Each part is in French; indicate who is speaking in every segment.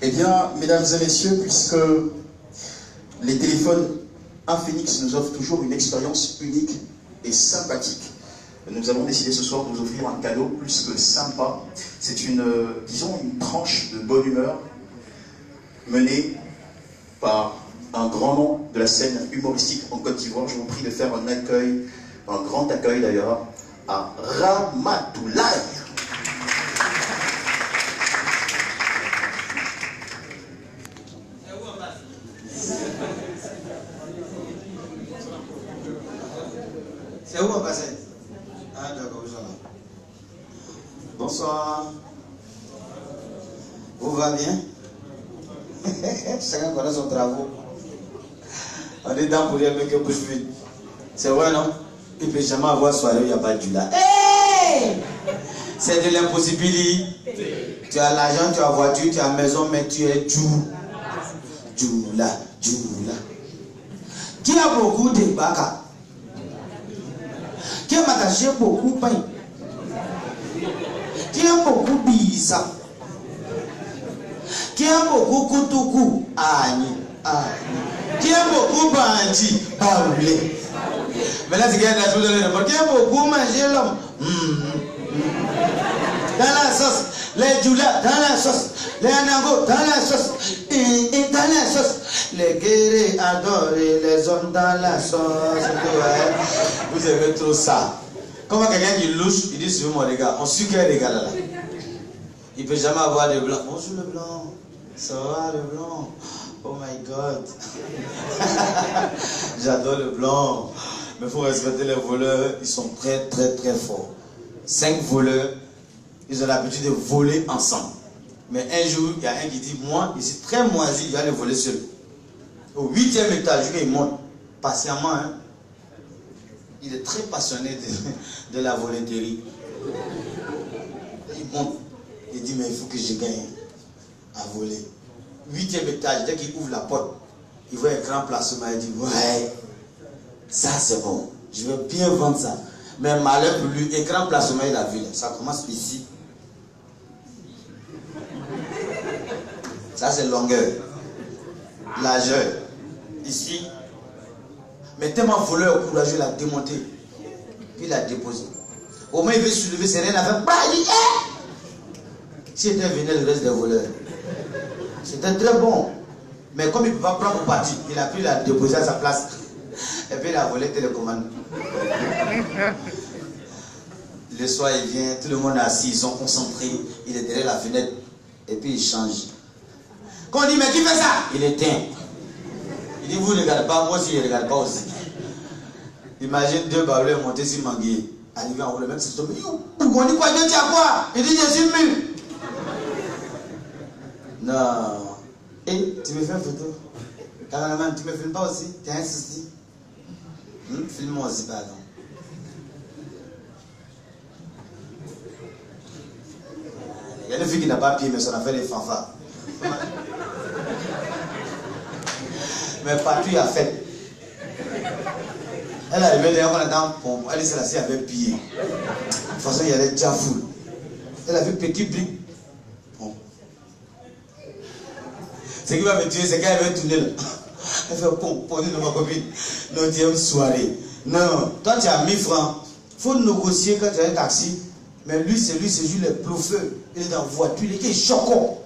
Speaker 1: Eh bien, mesdames et messieurs, puisque les téléphones Infinix nous offrent toujours une expérience unique et sympathique, nous avons décidé ce soir de vous offrir un cadeau plus que sympa. C'est disons, une tranche de bonne humeur menée par un grand nom de la scène humoristique en Côte d'Ivoire. Je vous prie de faire un grand accueil d'ailleurs, à Ramatoulaye.
Speaker 2: C'est où on passe? Ah d'accord, vous êtes là. Bonsoir. Vous va bien? Chacun connaît son travail. On est dans pour dire que bouche vide. C'est vrai, non? Il ne peut jamais avoir soirée où il n'y a pas de là. Hey! C'est de l'impossibilité. Tu as l'argent, tu as voiture, tu as maison, mais tu es Djoula. Qui a beaucoup de baka? Qui a attaché beaucoup de pain? Qui a beaucoup de bisa? Qui a beaucoup de koutoukou? Qui a beaucoup de bandit? Baoulé. Mais là, c'est qu'il y a de la qui a beaucoup mangé l'homme? Dans la sauce. Les djoula dans la sauce. Les anango dans la sauce. Et dans la sauce. Les guerriers adorés, les hommes dans la sauce. Vous avez trop ça. Comment quelqu'un qui louche, il dit sur moi les gars, on sucre les gars là. Il ne peut jamais avoir de blanc. Bonjour le blanc. Ça va le blanc? Oh my God. J'adore le blanc. Mais il faut respecter les voleurs. Ils sont très forts. 5 voleurs. Ils ont l'habitude de voler ensemble. Mais un jour, il y a un qui dit, moi, je suis très moisi, il va le voler seul. Au 8e étage, il monte patiemment. Hein. Il est très passionné de la voleterie. Il monte. Il dit, mais il faut que je gagne à voler. 8e étage, dès qu'il ouvre la porte, il voit un grand placement. Il dit, ouais, ça c'est bon. Je vais bien vendre ça. Mais malheur pour lui, écran placement, il a vu. Ça commence ici. Ça c'est longueur. Largeur. Ici. Mais tellement voleur courageux, il a démonté. Puis il a déposé. Au moins il veut soulever ses rênes avec. Bah, il dit, si était venu le reste des voleurs. C'était très bon. Mais comme il ne peut pas prendre pour partie, il a pris, il a déposé à sa place. Et puis il a volé télécommande. Le soir il vient, tout le monde est assis, ils sont concentrés, il est derrière la fenêtre, et puis il change. Quand on dit, mais qui fait ça? Il éteint. Il dit, vous ne regardez pas, moi aussi je ne regarde pas aussi. Imagine 2 baoulés montés sur Manguier, arrivé en haut, le mec s'est tombé. On dit quoi, Dieu, tu as quoi? Il dit, je suis mu. Non. Et tu me fais une photo? Cameraman, tu me filmes pas aussi? Tu as un souci? Filme-moi aussi, pardon. Il y a une fille qui n'a pas pied, mais ça a fait des fanfares. Mais partout, il a fait. Elle est arrivée d'ailleurs, on est dans pompe. Elle s'est assise avec pied. De toute façon, il y avait déjà foule. Elle a vu petit brick. Bon. Ce qui va me tuer, c'est qu'elle va tourner là. Elle fait pom, pom, de ma copine. Non, tu aimes soirée. Non, toi tu as 1000 francs. Il faut négocier quand tu as un taxi. Mais lui, c'est juste le bluffeur. Il est dans la voiture, il est choquant.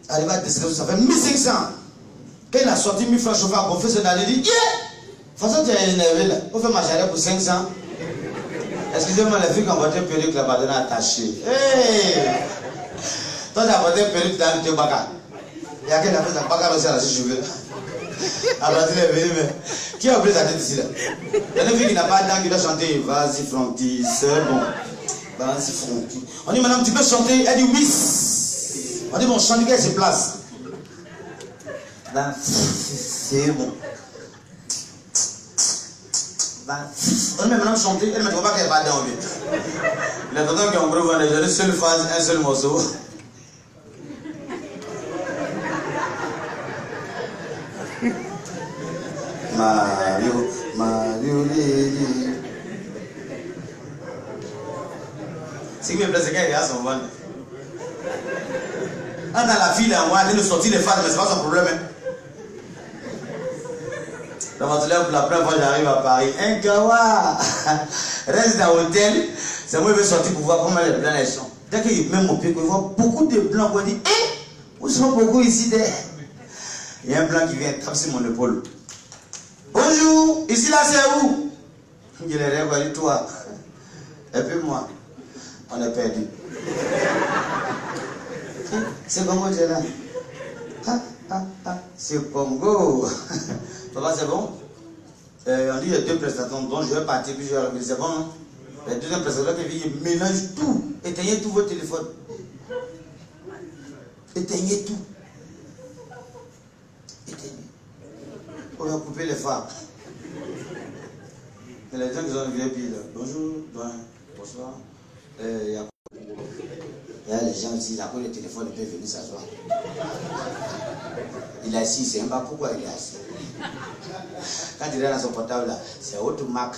Speaker 2: Arrivé à destination, ça fait 1500. Quand il a sorti 1000 francs chauffeur, on fait ce d'aller, il dit, yeah! De toute façon, tu es énervé là. On fait ma charrette pour 500. Excusez-moi, les filles qui ont porté une perruque là-bas, on a attaché. Hey! Toi, tu as porté une perruque dans le Théobaka. Il y a quelqu'un qui a fait sa bagarre aussi à la cheveux. Alors, tu es venu, mais qui a oublié sa tête ici là? Il y a une fille qui n'a pas de dents qui doit chanter. Vas-y, Francky, c'est bon. Vas-y, Francky. On dit, madame, tu peux chanter? Elle dit oui. On dit, bon, chante, qu'elle se place. C'est bon. On dit, madame, chanter. Elle ne me trouve pas qu'elle n'a pas de dents. Il y a d'autres qui ont pris une seule phase, un seul morceau. Mario, Lili. Ce qui me plaît, c'est quand il y a son ventre. dans la ville, on va sortir les femmes, mais c'est pas son problème. Hein. Pour la première fois, j'arrive à Paris. Un gawa reste dans l'hôtel. C'est moi qui vais sortir pour voir comment les blancs les sont. Dès qu'il met mon pied, il voit beaucoup de blancs. On dit, où sont beaucoup ici? Il y a un blanc qui vient taper sur mon épaule. Bonjour, ici là c'est où? Je les rêve, il dit toi. Et puis moi, on est perdu. C'est Congo, j'ai là. C'est Congo. Papa, c'est bon? On dit il y a deux prestations, donc je vais partir, puis je vais revenir. C'est bon, non? La deuxième prestation qui vient, il mélange tout. Éteignez tout votre téléphone. Éteignez tout. Éteignez. On va couper les phares. Et les gens qui sont venus, puis bonjour, bonsoir. Il y a les gens aussi, il a pris le téléphone, il peut venir s'asseoir. Il est assis, c'est pas pourquoi il est assis. Quand il est dans son portable là, c'est autre marque.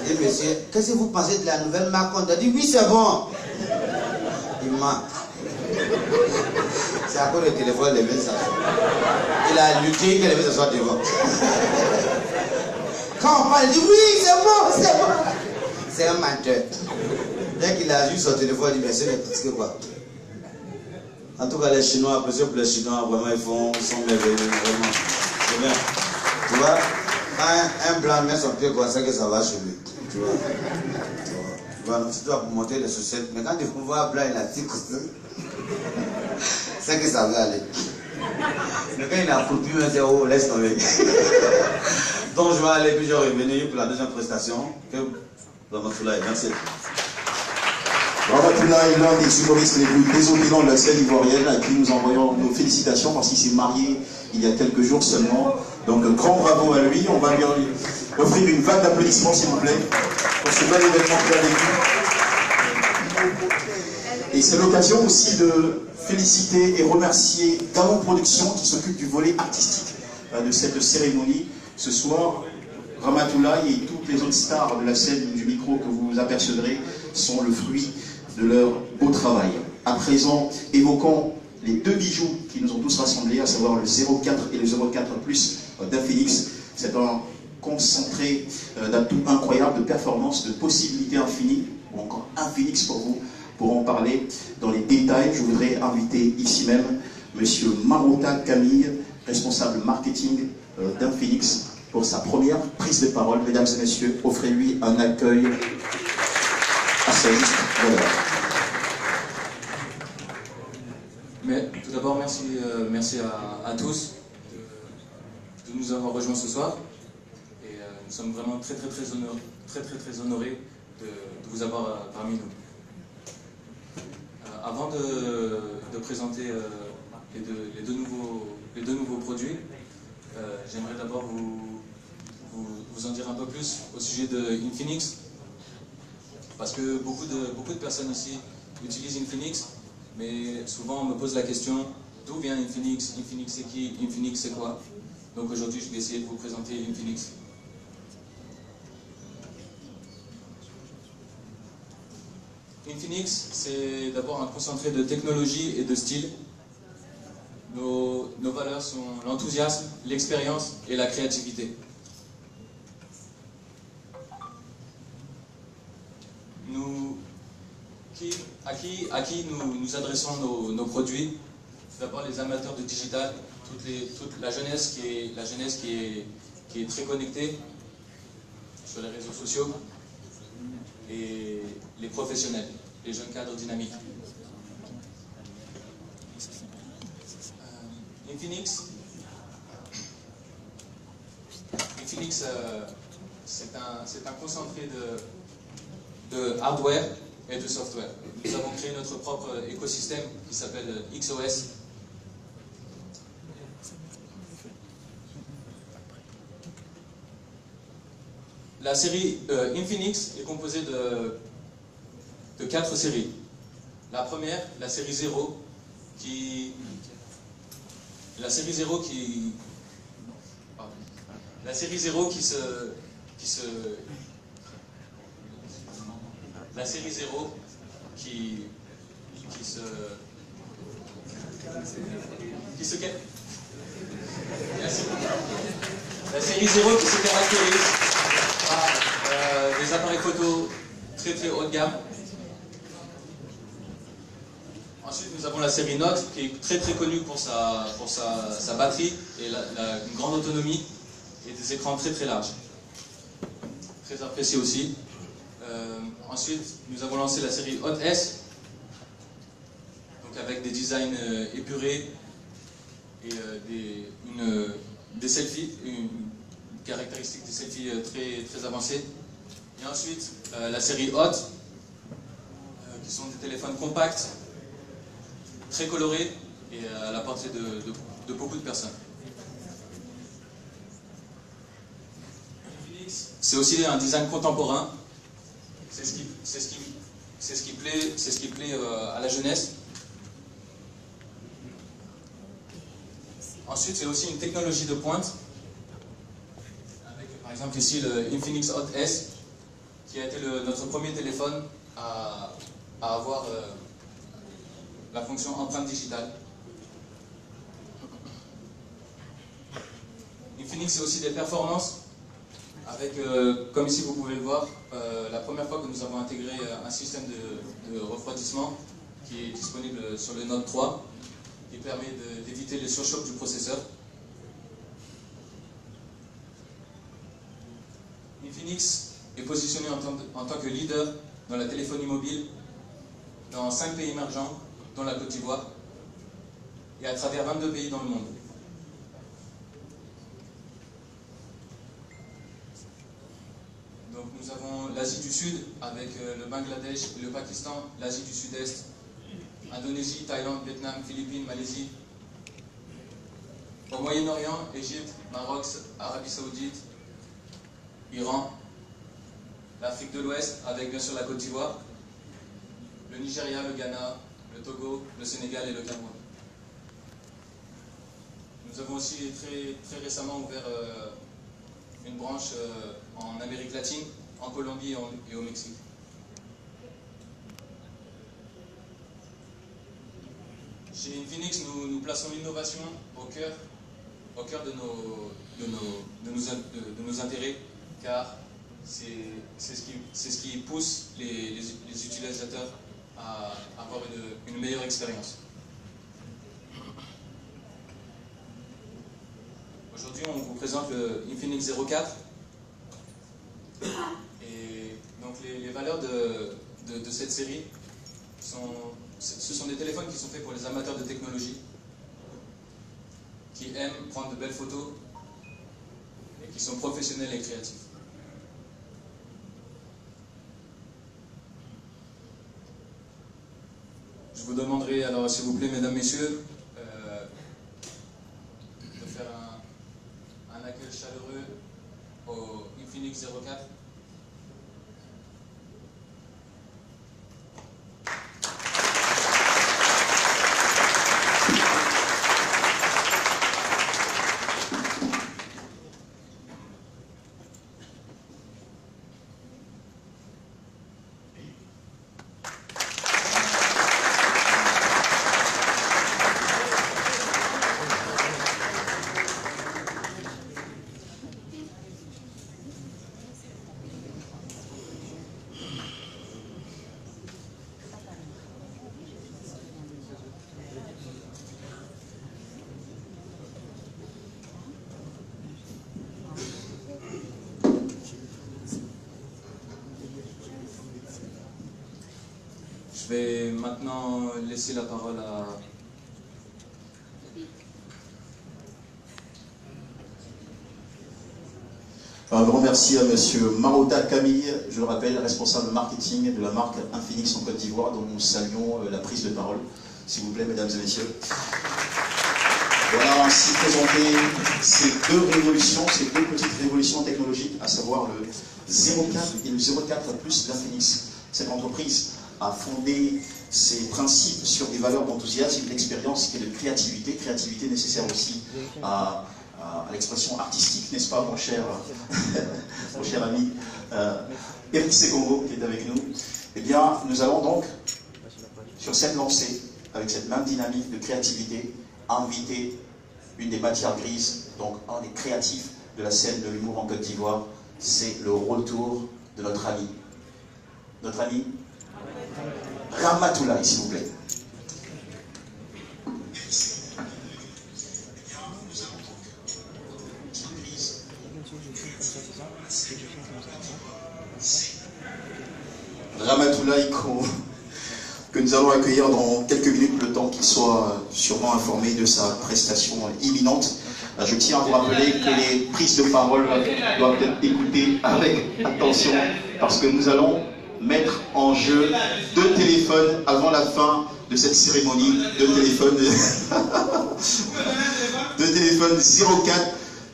Speaker 2: Il dit, monsieur, qu'est-ce que vous pensez de la nouvelle marque? On a dit, oui, c'est bon. Il ment. C'est à cause du téléphone, il veut s'asseoir. Il a lutté qu'il veut s'asseoir devant. Quand on parle, il dit, oui, c'est bon, c'est bon. C'est un menteur. Dès qu'il a vu son téléphone, il dit, mais c'est presque quoi? En tout cas, les Chinois, après pour les Chinois, vraiment, ils sont merveilleux, vraiment. C'est bien. Tu vois, quand un blanc met son pied comme ça, que ça va chez lui. Tu vois. Tu vois, tu dois monter les chaussettes. Mais quand tu vois un blanc, il a dit comme ça, c'est que ça va aller. Mais quand il a foutu, il dit, oh, laisse tomber. Donc, je vais aller, puis je vais revenir pour la deuxième prestation. Merci.
Speaker 1: Ramatoulaye est l'un des humoristes les plus désopilants de la scène ivoirienne, à qui nous envoyons nos félicitations parce qu'il s'est marié il y a quelques jours seulement. Donc grand bravo à lui. On va lui offrir une vague d'applaudissements s'il vous plaît pour ce bel événement qu'il a vécu. Et c'est l'occasion aussi de féliciter et remercier Gaon Productions qui s'occupe du volet artistique de cette cérémonie. Ce soir, Ramatoulaye et toutes les autres stars de la scène du micro que vous apercevrez sont le fruit de leur beau travail. À présent, évoquons les deux bijoux qui nous ont tous rassemblés, à savoir le 04 et le 04 Plus d'Infinix. C'est un concentré d'atouts incroyables, de performances, de possibilités infinies, ou encore Infinix pour vous, pour en parler dans les détails. Je voudrais inviter ici même Monsieur Marota Camille, responsable marketing d'Infinix, pour sa première prise de parole. Mesdames et messieurs, offrez-lui un accueil à sa juste valeur.
Speaker 3: Mais tout d'abord, merci à tous de nous avoir rejoints ce soir. Et nous sommes vraiment très honorés de vous avoir parmi nous. Avant de présenter les deux nouveaux produits, j'aimerais d'abord vous en dire un peu plus au sujet de Infinix, parce que beaucoup de personnes ici utilisent Infinix, mais souvent on me pose la question d'où vient Infinix? Infinix c'est qui? Infinix c'est quoi? Donc aujourd'hui je vais essayer de vous présenter Infinix. Infinix c'est d'abord un concentré de technologie et de style. Nos valeurs sont l'enthousiasme, l'expérience et la créativité. À qui nous adressons nos produits? D'abord les amateurs de digital, toute la jeunesse qui est très connectée sur les réseaux sociaux, et les professionnels, les jeunes cadres dynamiques. Infinix, c'est un concentré de hardware et de software. Nous avons créé notre propre écosystème qui s'appelle XOS. La série Infinix est composée de 4 séries. La première, la série 0, La série 0 qui Qui se quête? Merci. La série 0 qui se caractérise par des appareils photo très très haut de gamme. Ensuite, nous avons la série Note qui est très très connue pour sa batterie et une grande autonomie et des écrans très très larges. Très apprécié aussi. Ensuite, nous avons lancé la série Hot S, donc avec des designs épurés et des selfies, une caractéristique des selfies très, très avancée. Et ensuite, la série Hot, qui sont des téléphones compacts, très colorés et à la portée de beaucoup de personnes. C'est aussi un design contemporain. C'est ce qui plaît à la jeunesse. Ensuite, c'est aussi une technologie de pointe. Avec par exemple ici le Infinix Hot S, qui a été notre premier téléphone à avoir la fonction empreinte digitale. Infinix, c'est aussi des performances. Avec, comme ici vous pouvez le voir, la première fois que nous avons intégré un système de refroidissement qui est disponible sur le Note 3, qui permet d'éviter les surchocs du processeur. Infinix est positionné en tant que leader dans la téléphonie mobile dans 5 pays émergents, dont la Côte d'Ivoire, et à travers 22 pays dans le monde. Donc nous avons l'Asie du Sud avec le Bangladesh, le Pakistan, l'Asie du Sud-Est, Indonésie, Thaïlande, Vietnam, Philippines, Malaisie. Au Moyen-Orient, Égypte, Maroc, Arabie Saoudite, Iran, l'Afrique de l'Ouest avec bien sûr la Côte d'Ivoire, le Nigeria, le Ghana, le Togo, le Sénégal et le Cameroun. Nous avons aussi très récemment ouvert une branche en Amérique latine, en Colombie et au Mexique. Chez Infinix, nous plaçons l'innovation au cœur de nos intérêts, car c'est ce qui pousse les utilisateurs à avoir une meilleure expérience. Aujourd'hui, on vous présente le Infinix 04. Et donc les valeurs de cette série, ce sont des téléphones qui sont faits pour les amateurs de technologie, qui aiment prendre de belles photos et qui sont professionnels et créatifs. Je vous demanderai alors, s'il vous plaît, mesdames, messieurs, de faire un accueil chaleureux au Infinix 04. Je vais maintenant laisser la parole à...
Speaker 1: Un grand merci à monsieur Marota Camille, je le rappelle, responsable marketing de la marque Infinix en Côte d'Ivoire, dont nous saluons la prise de parole. S'il vous plaît, mesdames et messieurs. Voilà ainsi présenter ces deux révolutions, ces deux petites révolutions technologiques, à savoir le 04 et le 04 plus d'Infinix. Cette entreprise a fondé ses principes sur des valeurs d'enthousiasme, d'expérience et de créativité. Créativité nécessaire aussi à l'expression artistique, n'est-ce pas, mon cher ami Eric Segongo qui est avec nous. Eh bien, nous allons donc, sur cette lancée, avec cette même dynamique de créativité, inviter une des matières grises, donc un des créatifs de la scène de l'humour en Côte d'Ivoire, c'est le retour de notre ami. Notre ami Ramatoulaye, s'il vous plaît. Ramatoulaye que nous allons accueillir dans quelques minutes, le temps qu'il soit sûrement informé de sa prestation imminente. Je tiens à vous rappeler que les prises de parole doivent être écoutées avec attention parce que nous allons mettre en jeu 2 téléphones avant la fin de cette cérémonie. 2 téléphones 2 téléphones 04.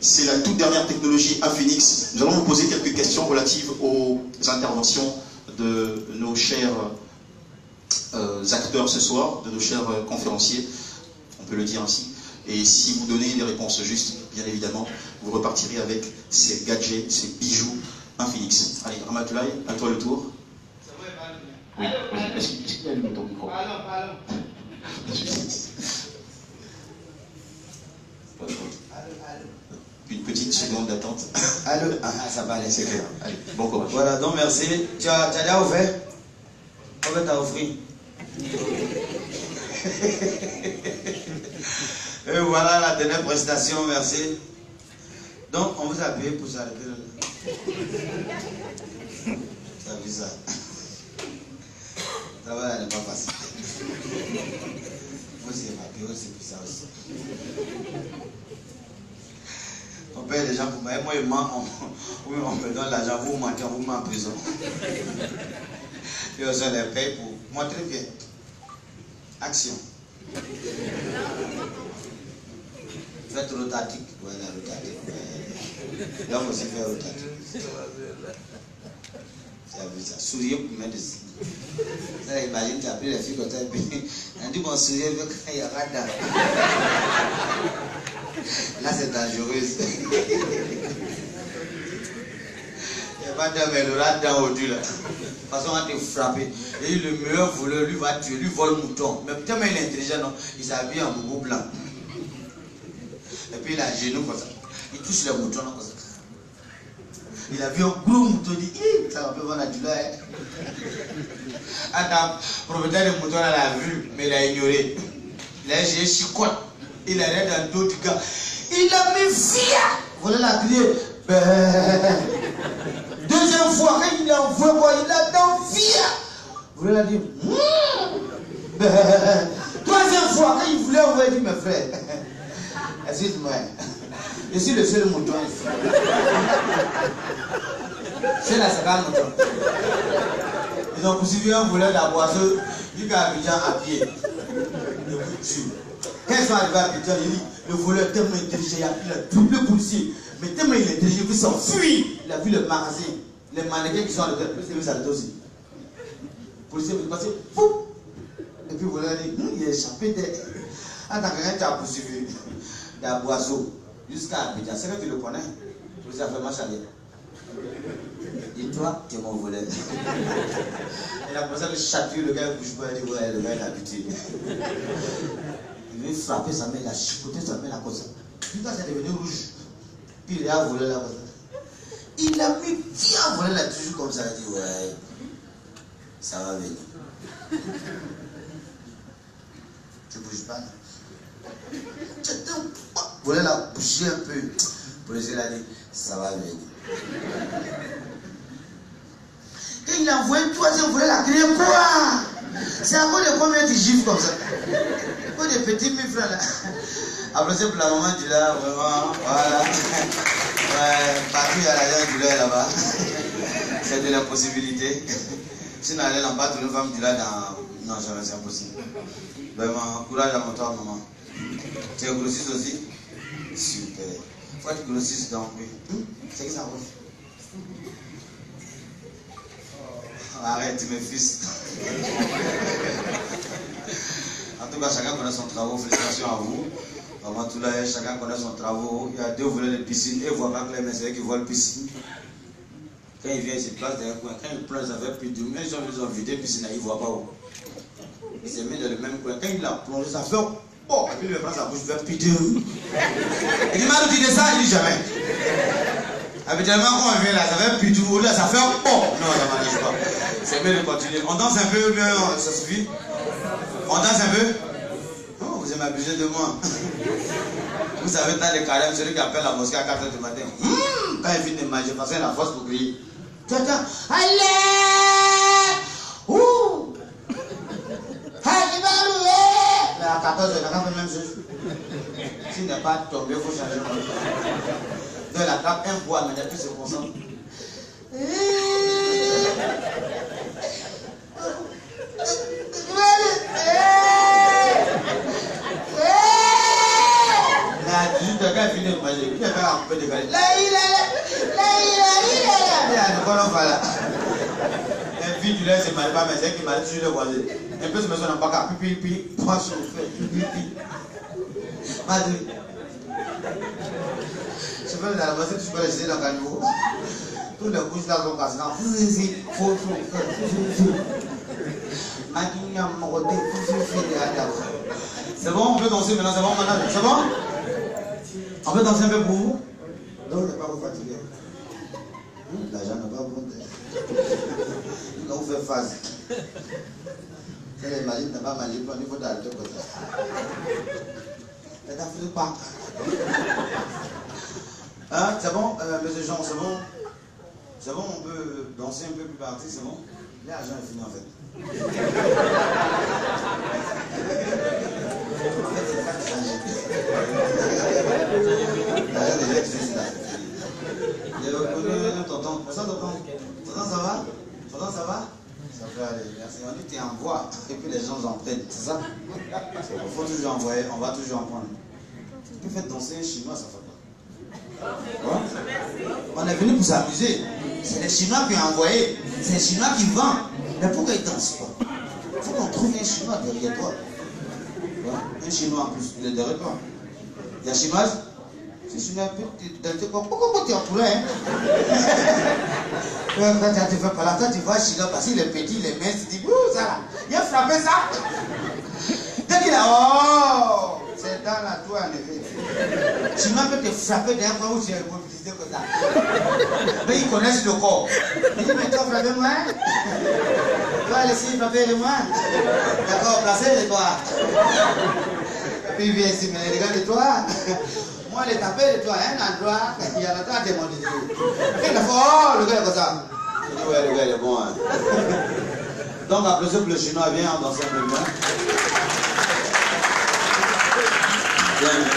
Speaker 1: C'est la toute dernière technologie Infinix. Nous allons vous poser quelques questions relatives aux interventions de nos chers acteurs ce soir, de nos chers conférenciers, on peut le dire ainsi. Et si vous donnez des réponses justes, bien évidemment, vous repartirez avec ces gadgets, ces bijoux Infinix. Allez, Ramatoulaye, à toi le tour. Oui, est-ce qu'il y a ton micro? Une petite seconde d'attente.
Speaker 2: Allô? Ah, ça va aller, c'est clair.
Speaker 1: Allez, bon courage.
Speaker 2: Voilà, donc merci. Tu as déjà ouvert? On va t'offrir. Et voilà la dernière prestation, merci. Donc, on vous a payé pour s'arrêter là. Ça vu ça. Le travail n'est pas facile. Moi, c'est ma période, c'est plus ça aussi. On paye les gens pour moi. Moi, on me donne l'argent, vous mentez, vous m'en prison. Et on se les paye pour montrer bien. Action. Faites rotatique. Voilà, rotatique. L'homme aussi fait rotatique. C'est vu ça. Souriez pour mettre dessus. Ça, imagine, tu as pris les filles comme ça. On dit bon, souriez, il y a radar. Là, c'est dangereux. Il n'y a pas d'homme, mais le radar au-dessus là. De toute façon, on va te frapper. Et le meilleur voleur, lui, va tuer, lui vole mouton. Mais tellement il est intelligent, non? Il s'habille en boubou blanc. Et puis il a un genou comme ça. Il touche le mouton comme ça. Il a vu un gros mouton, il dit, ça va pas vendre du lait. Attends, le propriétaire du mouton, l'a vu, mais il a ignoré. Il a j'ai chicote. Il a l'air dans le dos du gars. Il a mis fia. Voilà la crié. Deuxième fois, quand il a envoyé quoi, il a dans fia. Vous voulez la dire? Troisième fois, quand il voulait envoyer, il dit, mes frères, excuse-moi, je suis le seul mouton ici. C'est la seconde mouton. Ils ont poursuivi un voleur d'Aboisseau, il a Abidjan à pied. Le coup tue. Quand ils sont arrivés à Abidjan, il dit, le voleur tellement intelligent, il a pris le double policier. Mais tellement il est intelligent, il s'enfuit. Il a vu le magasin, les mannequins qui sont à l'hôtel, il a vu ça aussi. Le policier est passé, pouf. Et puis le voleur dit, il est échappé d'être. Attends, quelqu'un t'a poursuivi d'Aboisseau jusqu'à Abidjan. C'est que tu le connais. Le policier a fait marche arrière. Dis-toi, tu es mon voleur. Il a commencé à le chatouiller, le gars ne bouge pas, il dit, ouais, le gars est habitué. Il veut frapper sa main, il a chicoté sa main là comme ça. Puis quand c'est devenu rouge, puis il a volé là comme ça. Il a mis bien volé là toujours comme ça, il a dit, ouais, ça va venir. Tu ne bouges pas là. Volé là, bouger un peu. Le policier l'a dit, ça va venir. Et il a envoyé le troisième volet la crié quoi? C'est à cause de combien tu gifles comme ça? Quoi des petits 1000 francs là? Après c'est pour la maman du lait, vraiment, voilà. Ouais, partout il y a l'argent du lait là-bas. C'est de l'impossibilité. Sinon elle en battre une femme du lait dans... Non, jamais c'est impossible. Vraiment, courage à mon toi maman. Tu es grossiste aussi? Super. Pourquoi tu grossisses donc? C'est que ça va. Arrête mes fils. En tout cas, chacun connaît son travail. Félicitations à vous. Vraiment, tout là, chacun connaît son travail. Il y a 2 volets de piscine et vous voyez que les messieurs qui voient la piscine. Quand ils viennent, ils se placent derrière le coin. Quand ils pleurent, ça fait plus de... Mais ils ont vidé la piscine, ils ne voient pas où. Il s'est mis dans le même coin. Quand il l'a plongé, ça fait oh, et puis il me prend sa bouche, il fait pitié. Il dit, Madou, tu dis ça? Il dit jamais. Habituellement, quand on vient là, ça fait pitié. Là, ça fait oh. Non, ça ne marche pas. C'est mieux de continuer. On danse un peu, bien, ça suffit. On danse un peu. Oh, vous aimez abuser de moi. Vous savez, dans les carèmes, celui qui appelle la mosquée à 4h du matin. Quand il finit de manger, parce qu'il a la force pour crier. Tata, allez! Ouh! Allez, mais à 14h, il a fait la même chose. S'il n'est pas tombé, il faut changer. Donc, il attrape un bois, mais depuis, il se concentre. Quand il finit de manger, il fait un peu de galet. Un fille du lait, c'est mal pas, mais c'est qui m'a tué le voisin. Un peu, se met son empaque, pipi, point sur le fait, pipi. Madrid. Je peux dans la voiture, tu peux rester dans le caniveau. Tous les couches là sont cassées. Faut. C'est bon, on peut danser maintenant, c'est bon, madame. C'est bon? On peut danser un peu pour vous? Non, on n'est pas vous fatigué. L'argent n'est pas bon. Quand vous faites face. C'est les malines, n'est pas malines, il faut d'arrêter comme ça. Et t'as fait pas. Hein, c'est bon, monsieur Jean, c'est bon? C'est bon, on peut danser un peu plus parti, c'est bon? L'argent est fini en fait. Tonton, ça va? Tonton, ça va? Ça peut aller, merci. On dit que tu envoies et puis les gens en prennent, c'est ça? Il faut toujours envoyer, on va toujours en prendre. Tu fais danser un chinois, ça fait pas. Ouais? On est venu pour s'amuser. C'est les Chinois qui ont envoyé. C'est les Chinois qui vendent. Mais pourquoi ils dansent pas? Il faut qu'on trouve un Chinois derrière toi. Ouais? Un Chinois en plus, il est derrière toi. Il y a Chinoise? C'est Chinois, pourquoi tu es en poulet, hein? Quand tu fais pas là, quand tu vois Chinois, parce qu'il est petit, il est mince, tu dis, ouh, ça là, il a frappé ça. Dès qu'il a, oh, c'est dans la tour en effet. Chinois peut te frapper d'un point où tu es mobilisé comme ça. Mais ils connaissent le corps. Il dit, mais toi, frappez-moi. Toi, laissez frapper moi. D'accord, placez-le-toi. Puis il vient ici, mais regarde-toi. Moi, les taper de toi, un endroit, il y a la tête de mon idée. Il a fait, oh, le gars est comme ça. Je dis, ouais, le gars il est bon. Hein. Donc, après ça, le Chinois vient danser un peu bien.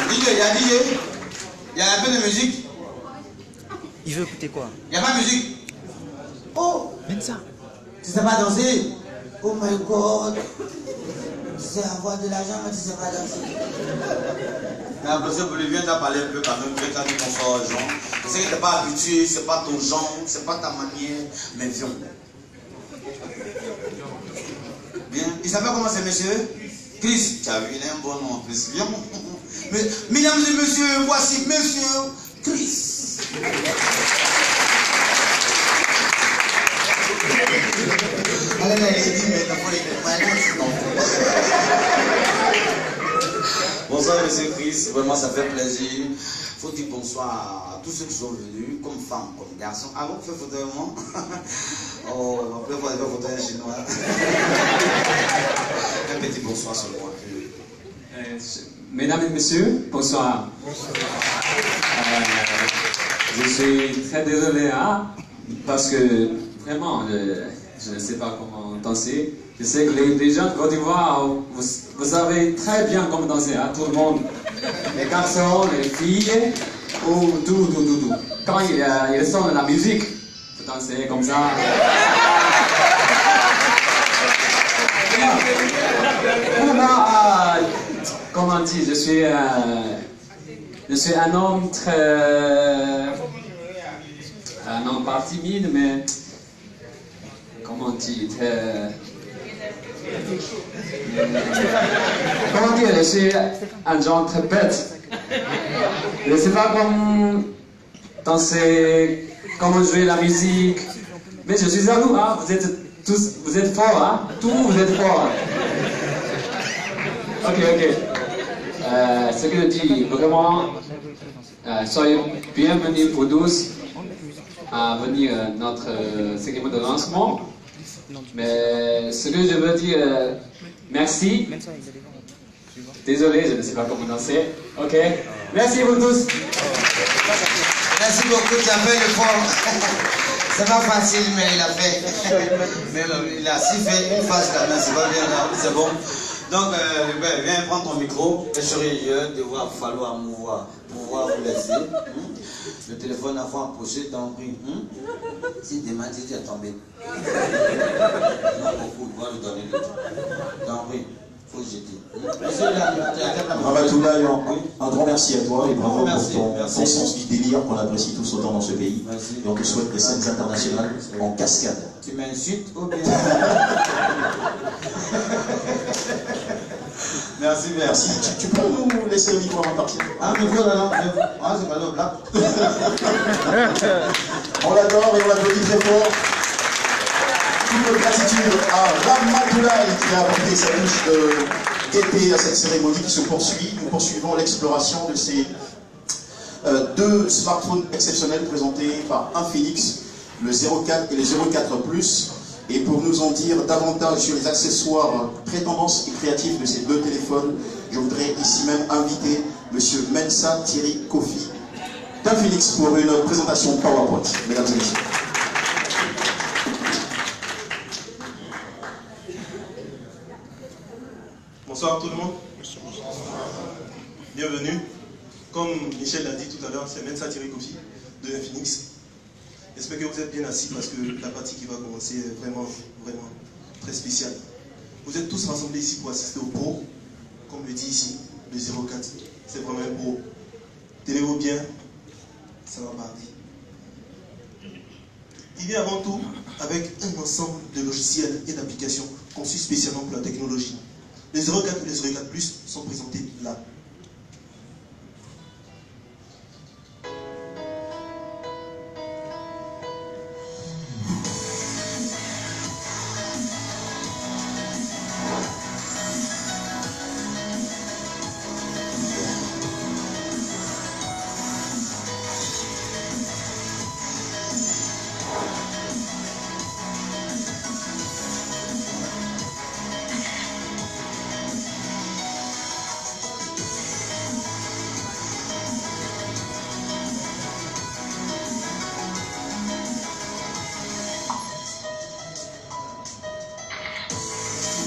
Speaker 2: DJ, il y a DJ. Il y a un peu de musique.
Speaker 4: Il veut écouter quoi?
Speaker 2: Il n'y a pas de musique. Oh,
Speaker 4: même ça.
Speaker 2: Tu sais pas danser? Oh my God. Tu sais avoir de l'argent, mais tu sais pas danser. Mais après ça, vous lui viens d'en parler un peu quand même, quand tu confort aux gens. Je sais que tu n'es pas habitué, c'est pas ton genre, c'est pas ta manière, mais viens. Bien. Il s'appelle comment c'est, monsieur? Chris. Tu as vu, il a un bon nom en plus. Viens. Mesdames et messieurs, voici monsieur Chris. Allez, il dit, mais t'as pas les bonsoir, monsieur Chris. Vraiment, ça fait plaisir. Il faut dire bonsoir à tous ceux qui sont venus, comme femmes, comme garçons. Ah bon, fais photo avec moi? Oh, on peut faire photo avec un chinois. Un petit bonsoir sur moi.
Speaker 5: Mesdames et messieurs, bonsoir. Je suis très désolé, hein, parce que vraiment, je ne sais pas comment danser. Je sais que les gens de Côte d'Ivoire, vous savez très bien comment danser, hein, tout le monde. Les garçons, les filles, tout. Quand il sonne la musique, vous dansez comme ça. Comment dire, je suis un homme très... Un homme pas timide, mais... Comment dire, très... Comment dire, je suis un genre très bête. Je ne sais pas comment danser, comment jouer la musique. Mais je suis à vous, hein. Vous êtes forts, hein. Tous vous êtes forts. Ok. Ce que je dis, vraiment, soyez bienvenus pour tous à venir à notre cérémonie de lancement. Mais ce que je veux dire, merci. Désolé, je ne sais pas comment danser. Ok. Merci vous tous.
Speaker 2: Merci beaucoup, tu as fait le fort. C'est pas facile, mais il a fait. Mais il a si fait une face quand même, c'est pas bien, c'est bon. Donc, viens prendre ton micro. Je serai il va falloir pouvoir vous laisser. Le téléphone a fait approcher, t'en prie. Si demain tu es tombé. Non, beaucoup, il va lui donner le temps. T'en prie. Faut jeter.
Speaker 1: Ramatoulaye, un grand merci à toi et bravo pour ton sens du délire qu'on apprécie tous autant dans ce pays.
Speaker 2: Merci.
Speaker 1: Et on te souhaite des scènes internationales en cascade.
Speaker 2: Tu m'insultes ou bien? Merci.
Speaker 1: Tu peux nous laisser le micro avant de partir?
Speaker 2: Ah, mais voilà, c'est pas le blague.
Speaker 1: On l'adore et on l'applaudit très fort. Toute notre gratitude à Ramatoulaye qui a apporté sa touche de gaieté à cette cérémonie qui se poursuit. Nous poursuivons l'exploration de ces deux smartphones exceptionnels présentés par Infinix, le 04 et le 04 Plus. Et pour nous en dire davantage sur les accessoires très tendances et créatifs de ces deux téléphones, je voudrais ici même inviter M. Mensa Thierry Kofi d'Infinix pour une présentation PowerPoint. Mesdames et messieurs.
Speaker 6: Bonsoir tout le monde. Bienvenue. Comme Michel l'a dit tout à l'heure, c'est Mensa Thierry Kofi de Infinix. J'espère que vous êtes bien assis parce que la partie qui va commencer est vraiment très spéciale. Vous êtes tous rassemblés ici pour assister au pro, comme le dit ici, le 04. C'est vraiment un pro. Tenez-vous bien, ça va partir. Il vient avant tout avec un ensemble de logiciels et d'applications conçus spécialement pour la technologie. Les 04 et les 04 Plus sont présentés là.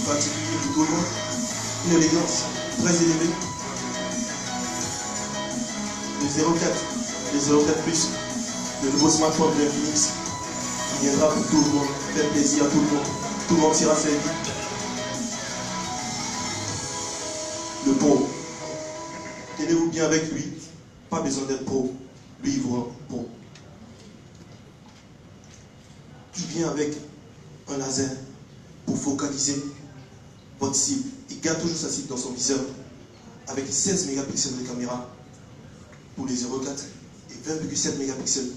Speaker 6: Particulier pour tout le monde, une élégance très élevée. Le 04, le 04 Plus, le nouveau smartphone de Infinix, qui viendra pour tout le monde, faire plaisir à tout le monde sera servi. Le pro, tenez-vous bien avec lui, pas besoin d'être pro, lui il vous rend pro. Il vient avec un laser pour focaliser votre cible. Il garde toujours sa cible dans son viseur avec 16 mégapixels de caméra pour les 04 et 20,7 mégapixels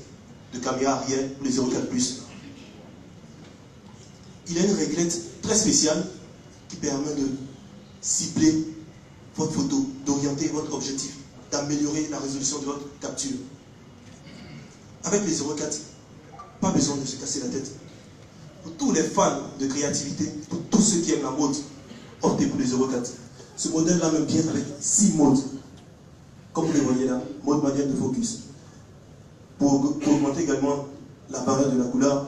Speaker 6: de caméra arrière pour les 04 Plus. Il a une réglette très spéciale qui permet de cibler votre photo, d'orienter votre objectif, d'améliorer la résolution de votre capture. Avec les 04, pas besoin de se casser la tête. Pour tous les fans de créativité, pour tous ceux qui aiment la mode, optez pour les 04. Ce modèle-là même vient avec 6 modes. Comme vous les voyez là, mode manuel de focus. Pour augmenter également la barrière de la couleur,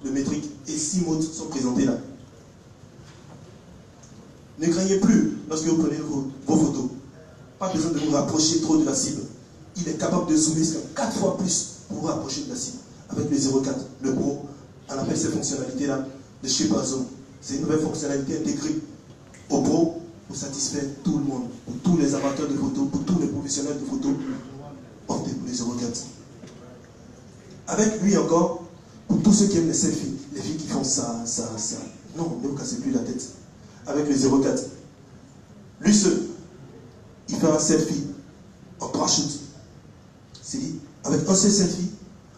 Speaker 6: le métrique, et 6 modes sont présentés là. Ne craignez plus lorsque vous prenez vos photos. Pas besoin de vous rapprocher trop de la cible. Il est capable de zoomer jusqu'à 4 fois plus pour vous rapprocher de la cible. Avec les 04, le Pro, on appelle ces fonctionnalités-là de Shaper Zone. C'est une nouvelle fonctionnalité intégrée au Pro pour satisfaire tout le monde, pour tous les amateurs de photos, pour tous les professionnels de photos. Optez pour les 04. Avec lui encore, pour tous ceux qui aiment les selfies, les filles qui font ça. Non, ne vous cassez plus la tête. Avec les 04. Lui seul, il fait un selfie en 3 shoots. C'est dit, avec un seul selfie,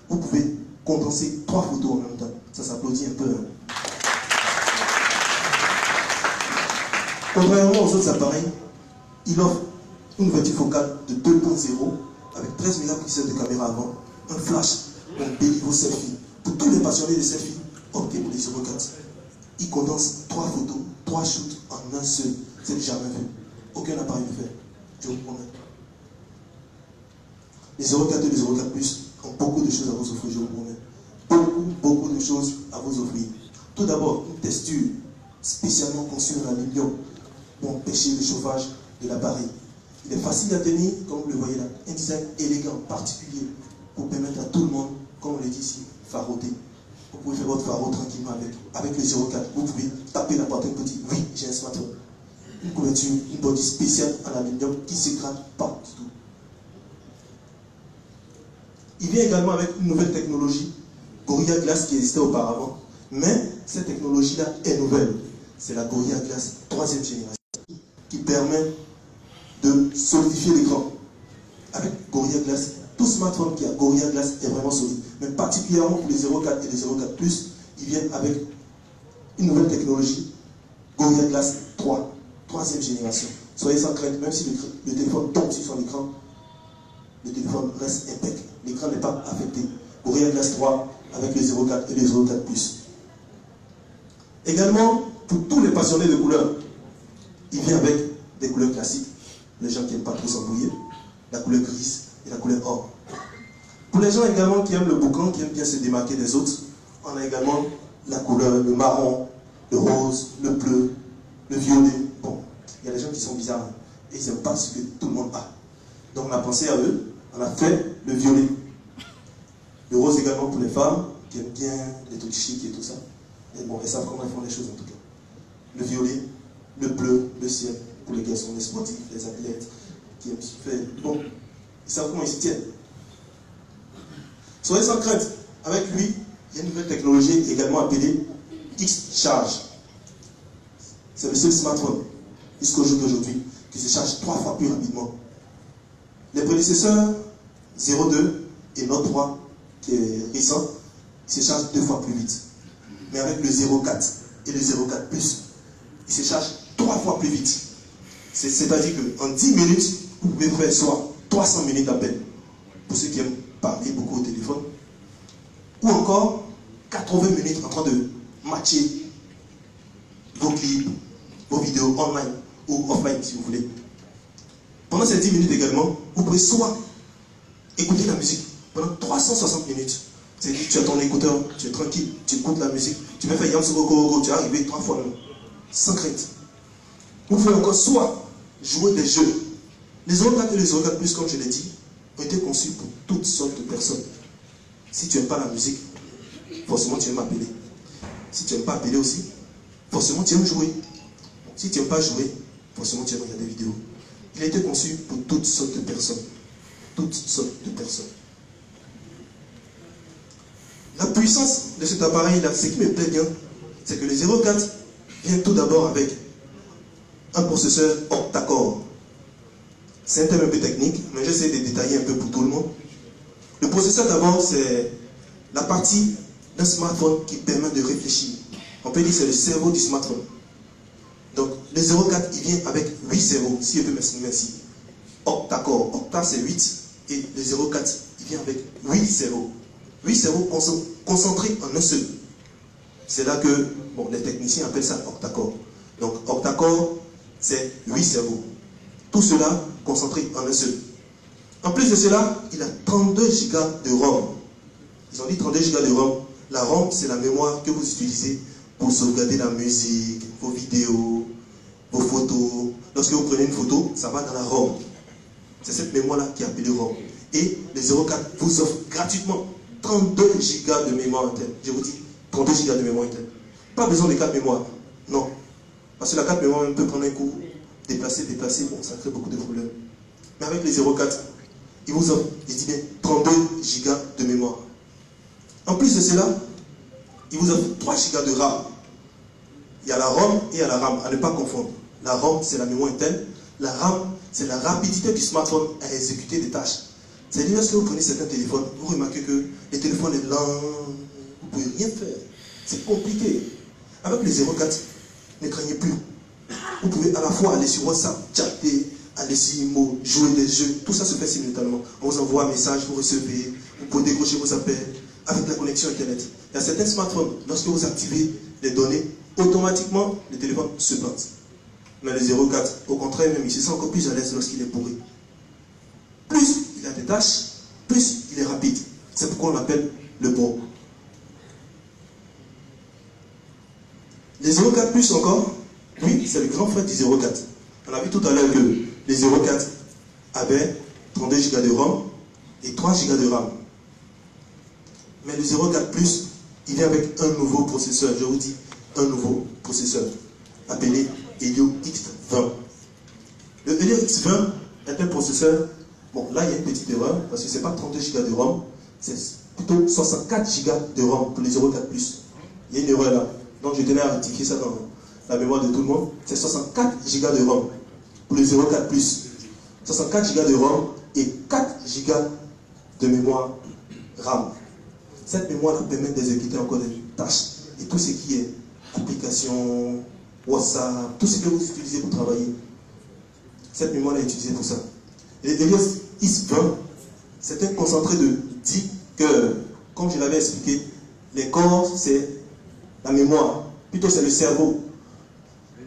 Speaker 6: vous pouvez condenser 3 photos en même temps. Ça s'applaudit un peu. Contrairement aux autres appareils, il offre une ouverture focale de 2.0 avec 13 mégapixels de caméra avant, un flash pour embellir vos selfies. Pour tous les passionnés de selfies, optez pour les 0.4. Il condense 3 photos, 3 shoots en un seul. C'est jamais vu. Aucun appareil ne fait. Je vous promets. Les 0.4 et les 0.4 Plus ont beaucoup de choses à vous offrir, je vous promets. Beaucoup de choses à vous offrir. Tout d'abord, une texture spécialement conçue en aluminium pour empêcher le chauffage de l'appareil. Il est facile à tenir, comme vous le voyez là. Un design élégant, particulier, pour permettre à tout le monde, comme on le dit ici, faroter. Vous pouvez faire votre faro tranquillement avec le 0.4. Vous pouvez taper la poitrine pour dire oui, j'ai un smartphone. Une couverture, une body spéciale en aluminium qui ne s'écrase pas du tout. Il vient également avec une nouvelle technologie, Gorilla Glass, qui existait auparavant. Mais cette technologie-là est nouvelle. C'est la Gorilla Glass 3e génération qui permet de solidifier l'écran. Avec Gorilla Glass, tout smartphone qui a Gorilla Glass est vraiment solide. Mais particulièrement pour les 0.4 et les 0.4 Plus, ils viennent avec une nouvelle technologie, Gorilla Glass 3, 3e génération. Soyez sans crainte, même si le téléphone tombe sur son écran, le téléphone reste impeccable. L'écran n'est pas affecté. Gorilla Glass 3 avec les 0.4 et les 0.4 Plus. Également, pour tous les passionnés de couleurs, il vient avec des couleurs classiques. Les gens qui n'aiment pas trop s'embrouiller, la couleur grise et la couleur or. Pour les gens également qui aiment le boucan, qui aiment bien se démarquer des autres, on a également la couleur, le marron, le rose, le bleu, le violet. Bon, il y a des gens qui sont bizarres et ils n'aiment pas ce que tout le monde a. Donc on a pensé à eux, on a fait le violet. Le rose également pour les femmes qui aiment bien les trucs chics et tout ça. Et bon, ils savent comment ils font les choses en tout cas. Le violet, le bleu, le ciel pour les garçons, les sportifs, les athlètes qui aiment faire. Bon, ils savent comment ils s'y tiennent. Soyez sans crainte. Avec lui, il y a une nouvelle technologie également appelée X-Charge. C'est le seul smartphone jusqu'au jour d'aujourd'hui qui se charge 3 fois plus rapidement. Les prédécesseurs 02 et Note 3, qui est récent, se chargent 2 fois plus vite. Mais avec le 0.4 et le 0.4 Plus, il se charge 3 fois plus vite. C'est-à-dire qu'en 10 minutes, vous pouvez faire soit 300 minutes d'appel, pour ceux qui aiment parler beaucoup au téléphone, ou encore 80 minutes en train de matcher vos clips, vos vidéos online ou offline si vous voulez. Pendant ces 10 minutes également, vous pouvez soit écouter la musique pendant 360 minutes. C'est-à-dire que tu as ton écouteur, tu es tranquille, tu écoutes la musique, tu peux faire Yamsugoko, tu es arrivé 3 fois même, sans crainte. Vous pouvez encore soit jouer des jeux. Les 0.4 et les 0.4 Plus, comme je l'ai dit, ont été conçus pour toutes sortes de personnes. Si tu n'aimes pas la musique, forcément tu aimes appeler. Si tu n'aimes pas appeler aussi, forcément tu aimes jouer. Si tu n'aimes pas jouer, forcément tu aimes regarder des vidéos. Il a été conçu pour toutes sortes de personnes. Toutes sortes de personnes. La puissance de cet appareil-là, ce qui me plaît bien, c'est que le 0.4 vient tout d'abord avec un processeur octa-core. C'est un thème un peu technique, mais j'essaie de détailler un peu pour tout le monde. Le processeur d'abord, c'est la partie d'un smartphone qui permet de réfléchir. On peut dire que c'est le cerveau du smartphone. Donc le 0.4, il vient avec 8 cerveaux, si je peux m'exprimer ainsi. Octa-core, octa c'est 8, et le 0.4, il vient avec 8 cerveaux. 8 cerveaux concentrés en un seul. C'est là que bon, les techniciens appellent ça octa-core. Donc octa-core, c'est 8 cerveaux. Tout cela concentré en un seul. En plus de cela, il a 32 Go de ROM. Ils ont dit 32 Go de ROM. La ROM, c'est la mémoire que vous utilisez pour sauvegarder la musique, vos vidéos, vos photos. Lorsque vous prenez une photo, ça va dans la ROM. C'est cette mémoire-là qui est appelée ROM. Et le 0.4 vous offre gratuitement 32 Go de mémoire interne. Je vous dis, 32 Go de mémoire interne. Pas besoin de carte mémoire. Non. Parce que la carte mémoire peut prendre un coup, déplacer, bon, ça crée beaucoup de problèmes. Mais avec les 0.4, il vous offre, je dis bien, 32 Go de mémoire. En plus de cela, il vous offre 3 Go de RAM. Il y a la ROM et il y a la RAM, à ne pas confondre. La ROM, c'est la mémoire interne. La RAM, c'est la rapidité du smartphone à exécuter des tâches. C'est-à-dire, lorsque vous prenez certains téléphones, vous remarquez que le téléphone est lent, vous ne pouvez rien faire. C'est compliqué. Avec les 0.4, ne craignez plus. Vous pouvez à la fois aller sur WhatsApp, chatter, aller sur IMO, jouer des jeux. Tout ça se fait simultanément. On vous envoie un message, vous recevez, vous pouvez décrocher vos appels avec la connexion Internet. Il y a certains smartphones, lorsque vous activez les données, automatiquement, le téléphone se bande. Mais le 04, au contraire, même, il se sent encore plus à l'aise lorsqu'il est bourré. Plus il a des tâches, plus il est rapide. C'est pourquoi on l'appelle le bon. Les 04 plus encore, oui, c'est le grand frère du 04. On a vu tout à l'heure que les 04 avaient 32 Go de RAM et 3 Go de RAM. Mais le 04 plus, il vient avec un nouveau processeur. Je vous dis, un nouveau processeur appelé Helio X20. Le Helio X20 est un processeur. Bon, là, il y a une petite erreur parce que ce n'est pas 32 Go de RAM, c'est plutôt 64 Go de RAM pour les 04 plus. Il y a une erreur là. Donc, je tenais à rectifier ça dans la mémoire de tout le monde. C'est 64 Go de RAM pour les 04 plus. 64 Go de RAM et 4 Go de mémoire RAM. Cette mémoire permet d'exécuter encore des tâches et tout ce qui est application, WhatsApp, tout ce que vous utilisez pour travailler. Cette mémoire est utilisée pour ça. Et Helios X20, c'est un concentré de 10 cœurs. Comme je l'avais expliqué, les corps, c'est la mémoire. Plutôt, c'est le cerveau.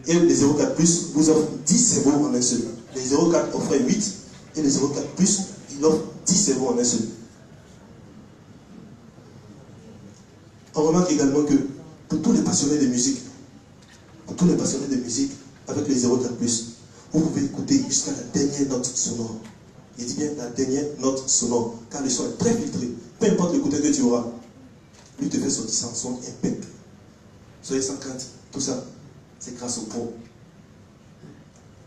Speaker 6: Et les 04 plus vous offrent 10 cerveaux en un seul. Les 04 offraient 8 et les 04 plus, ils offrent 10 cerveaux en un seul. On remarque également que pour tous les passionnés de musique, avec les 04 plus, vous pouvez écouter jusqu'à la dernière note sonore. Il dit bien la dernière note sonore, car le son est très filtré. Peu importe l'écouteur que tu auras, lui te fait sortir son son impeccable. Soyez sans crainte, tout ça, c'est grâce au pro.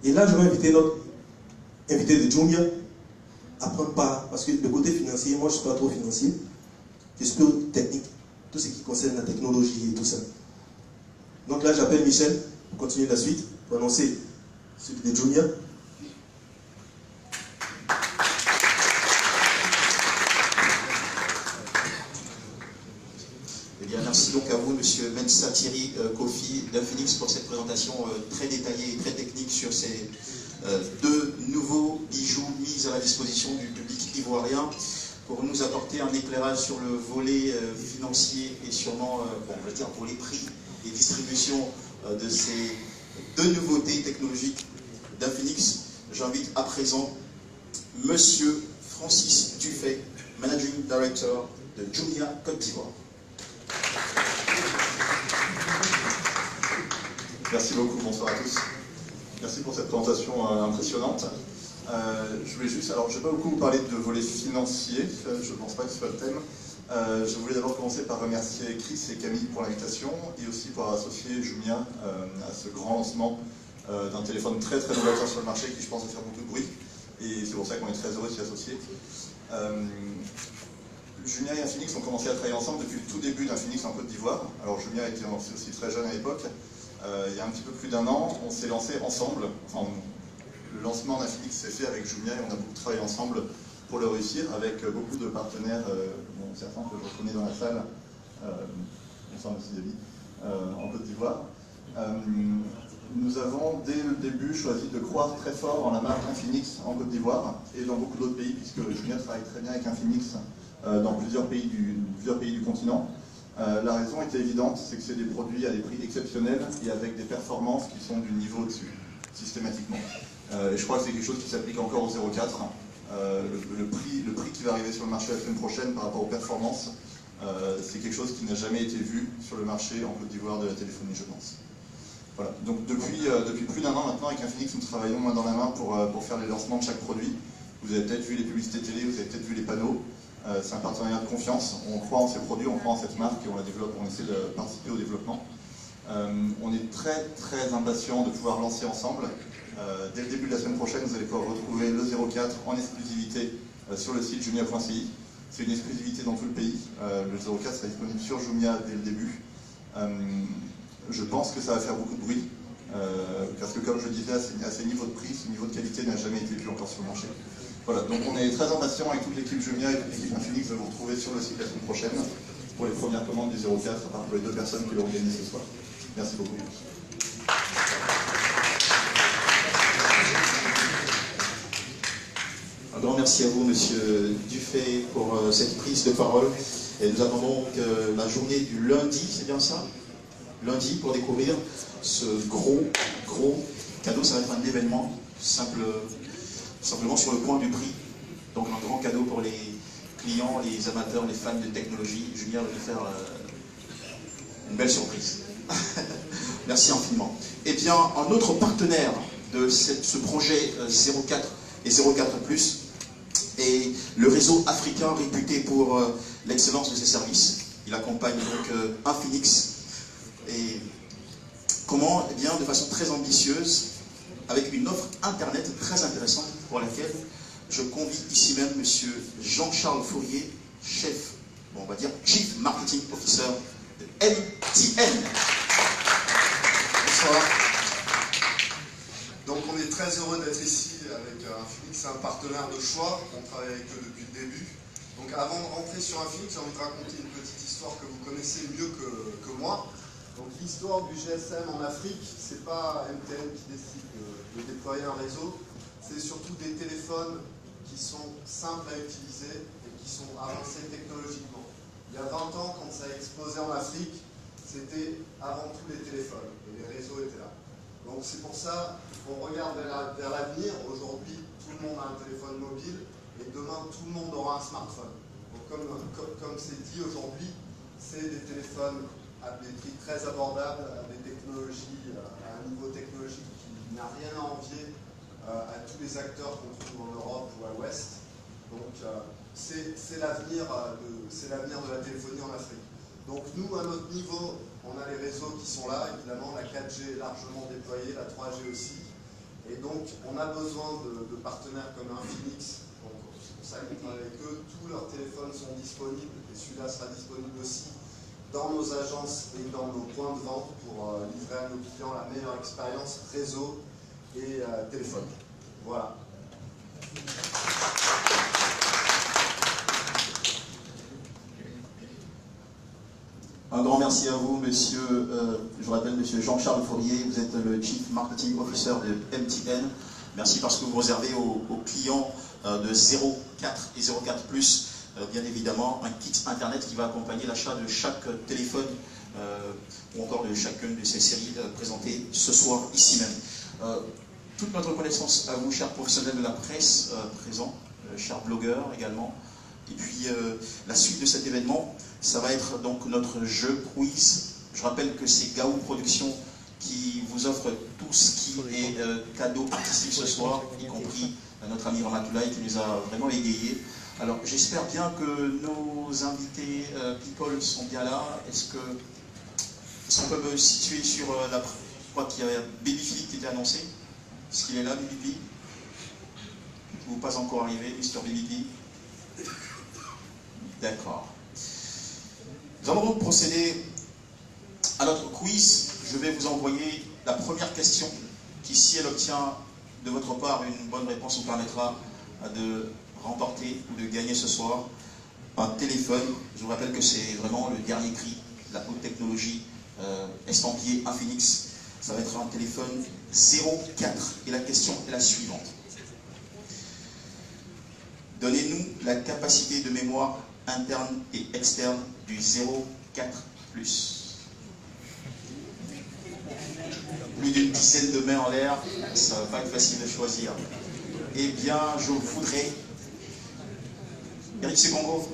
Speaker 6: Et là, je vais inviter notre invité de Jumia à prendre part, parce que le côté financier, moi je ne suis pas trop financier, je suis plutôt technique, tout ce qui concerne la technologie et tout ça. Donc là, j'appelle Michel pour continuer la suite, pour annoncer celui de Jumia.
Speaker 1: Eh bien, merci donc à vous, Monsieur Mensa Thierry Kofi d'Infinix, pour cette présentation très détaillée et très technique sur ces deux nouveaux bijoux mis à la disposition du public ivoirien pour nous apporter un éclairage sur le volet financier et sûrement, bon, on va dire pour les prix et distribution de ces deux nouveautés technologiques d'Infinix. J'invite à présent Monsieur Francis Dufay, Managing Director de Jumia Côte d'Ivoire.
Speaker 7: Merci beaucoup, bonsoir à tous. Merci pour cette présentation impressionnante. Je voulais juste, alors je ne vais pas beaucoup vous parler de volet financier, je ne pense pas que ce soit le thème. Je voulais d'abord commencer par remercier Chris et Camille pour l'invitation et aussi pour associer Jumia à ce grand lancement d'un téléphone très très novateur sur le marché qui je pense va faire beaucoup de bruit et c'est pour ça qu'on est très heureux de s'y associer. Jumia et Infinix ont commencé à travailler ensemble depuis le tout début d'Infinix en Côte d'Ivoire. Alors Jumia était aussi très jeune à l'époque. Il y a un petit peu plus d'1 an, on s'est lancé ensemble. Enfin, le lancement d'Infinix s'est fait avec Jumia et on a beaucoup travaillé ensemble pour le réussir avec beaucoup de partenaires, bon, certains que je reconnais dans la salle, bonsoir Monsieur David, en Côte d'Ivoire. Nous avons dès le début choisi de croire très fort en la marque Infinix en Côte d'Ivoire et dans beaucoup d'autres pays puisque Jumia travaille très bien avec Infinix dans plusieurs pays du continent. La raison était évidente, c'est que c'est des produits à des prix exceptionnels et avec des performances qui sont du niveau au-dessus, systématiquement. Et je crois que c'est quelque chose qui s'applique encore au 04. Le prix qui va arriver sur le marché la semaine prochaine par rapport aux performances, c'est quelque chose qui n'a jamais été vu sur le marché en Côte d'Ivoire de la téléphonie, je pense. Voilà. Donc depuis plus d'1 an maintenant, avec Infinix, nous travaillons main dans la main pour faire les lancements de chaque produit. Vous avez peut-être vu les publicités télé, vous avez peut-être vu les panneaux. C'est un partenariat de confiance, on croit en ces produits, on croit en cette marque et on la développe, on essaie de participer au développement. On est très très impatient de pouvoir lancer ensemble. Dès le début de la semaine prochaine, vous allez pouvoir retrouver le 04 en exclusivité sur le site jumia.ci. C'est une exclusivité dans tout le pays. Le 04 sera disponible sur Jumia dès le début. Je pense que ça va faire beaucoup de bruit, parce que comme je le disais, à ces niveaux de prix, ce niveau de qualité n'a jamais été vu encore sur le marché. Voilà, donc on est très impatient avec toute l'équipe Jumia et toute l'équipe Infinix de vous retrouver sur le site la semaine prochaine pour les premières commandes du 04, à part pour les 2 personnes qui l'auront gagné ce soir. Merci beaucoup.
Speaker 1: Un grand merci à vous, Monsieur Dufay, pour cette prise de parole. Et nous attendons la journée du lundi, c'est bien ça? Lundi, pour découvrir ce gros cadeau. Ça va être un événement simplement sur le point du prix. Donc un grand cadeau pour les clients, les amateurs, les fans de technologie. Julien va nous faire une belle surprise. Merci infiniment. Eh bien, un autre partenaire de ce projet 04 et 04+, est le réseau africain réputé pour l'excellence de ses services. Il accompagne donc Infinix. Et comment? Eh bien, de façon très ambitieuse, avec une offre internet très intéressante pour laquelle je convie ici même Monsieur Jean-Charles Fourier, chef, on va dire Chief Marketing Officer de MTN.
Speaker 8: Bonsoir. Donc on est très heureux d'être ici avec Infinix, c'est un partenaire de choix, on travaille avec eux depuis le début. Donc avant de rentrer sur Infinix, j'ai envie de raconter une petite histoire que vous connaissez mieux que moi. Donc l'histoire du GSM en Afrique, c'est pas MTN qui décide de déployer un réseau, c'est surtout des téléphones qui sont simples à utiliser et qui sont avancés technologiquement. Il y a 20 ans, quand ça a explosé en Afrique, c'était avant tout les téléphones et les réseaux étaient là. Donc c'est pour ça qu'on regarde vers l'avenir. Aujourd'hui, tout le monde a un téléphone mobile et demain, tout le monde aura un smartphone. Donc comme c'est dit aujourd'hui, c'est des téléphones à des prix très abordables, à des technologies, à un niveau technologique qui n'a rien à envier à tous les acteurs qu'on trouve en Europe ou à l'Ouest. Donc c'est l'avenir de la téléphonie en Afrique. Donc nous, à notre niveau, on a les réseaux qui sont là, évidemment, la 4G est largement déployée, la 3G aussi. Et donc on a besoin de partenaires comme Infinix. Donc c'est pour ça qu'on travaille avec eux. Tous leurs téléphones sont disponibles et celui-là sera disponible aussi dans nos agences et dans nos points de vente pour livrer à nos clients la meilleure expérience réseau et téléphone. Voilà.
Speaker 1: Un grand merci à vous, monsieur, je vous rappelle, monsieur Jean-Charles Fourier, vous êtes le Chief Marketing Officer de MTN. Merci parce que vous réservez aux clients de 04 et 04+, bien évidemment, un kit internet qui va accompagner l'achat de chaque téléphone ou encore de chacune de ces séries présentées ce soir ici même. Toute notre reconnaissance à vous, chers professionnels de la presse présents, chers blogueurs également. Et puis la suite de cet événement, ça va être donc notre jeu quiz. Je rappelle que c'est Gaou Productions qui vous offre tout ce qui est cadeau artistique ce soir, y compris notre ami Ramatoulaye qui nous a vraiment égayés. Alors j'espère bien que nos invités people sont bien là. Est-ce qu'on peut me situer sur la... Je crois qu'il y avait Baby Philippe qui était annoncé. Est-ce qu'il est là, Baby P? Ou pas encore arrivé, Mr. Baby P? D'accord. Nous allons donc procéder à notre quiz. Je vais vous envoyer la première question qui, si elle obtient de votre part une bonne réponse, vous permettra de remporter ou de gagner ce soir un téléphone. Je vous rappelle que c'est vraiment le dernier cri, la haute technologie estampillé Infinix. Ça va être un téléphone 04 et la question est la suivante. Donnez-nous la capacité de mémoire interne et externe du 04+. Plus d'une dizaine de mains en l'air, ça ne va pas être facile de choisir. Eh bien, je voudrais... Eric Secongo,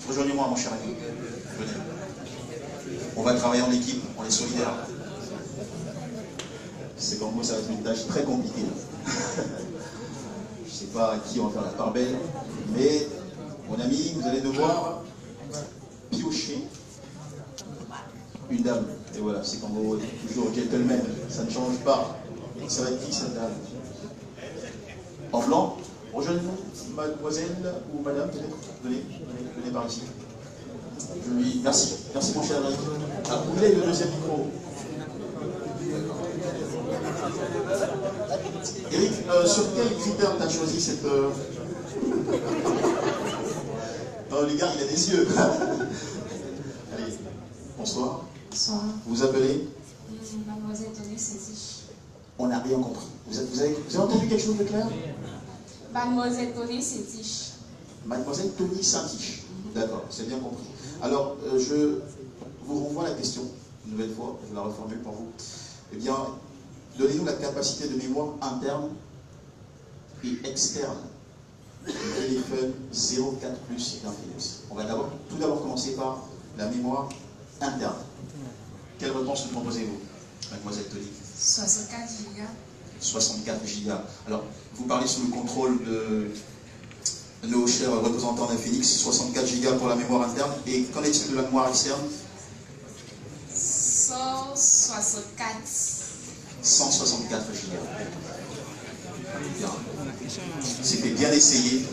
Speaker 1: rejoignez-moi, mon cher ami. Venez. On va travailler en équipe, on est solidaires. Secongo, ça va être une tâche très compliquée. Je ne sais pas à qui on va faire la part belle, mais... Mon ami, vous allez devoir piocher une dame. Et voilà, c'est quand vous toujours gentleman, ça ne change pas. Ça va être qui cette dame? En blanc, rejoignez-nous, mademoiselle ou madame, peut-être. Venez par ici. Merci, merci mon cher Eric. Ah, vous voulez le deuxième micro? Eric, sur quel critère tu as choisi cette... Non, les gars, il a des yeux. Allez, bonsoir.
Speaker 9: Bonsoir.
Speaker 1: Vous vous appelez?
Speaker 9: Mademoiselle Tony Saisi.
Speaker 1: On n'a rien compris. Vous avez entendu quelque chose de clair?
Speaker 9: Mademoiselle Tony Saint-Tiche.
Speaker 1: Mademoiselle Tony Saint-Tiche. D'accord, c'est bien compris. Alors, je vous renvoie la question, une nouvelle fois, je la reformule pour vous. Eh bien, donnez-nous la capacité de mémoire interne et externe du téléphone 04 Plus d'Infinix. On va tout d'abord commencer par la mémoire interne. Quelle réponse nous proposez-vous, mademoiselle Tony?
Speaker 9: 64 Go.
Speaker 1: 64 Go. Alors, vous parlez sous le contrôle de nos chers représentants d'Infinix, 64 Go pour la mémoire interne. Et qu'en est-il de la mémoire externe?
Speaker 9: 164.
Speaker 1: 164 Go. C'était bien essayé,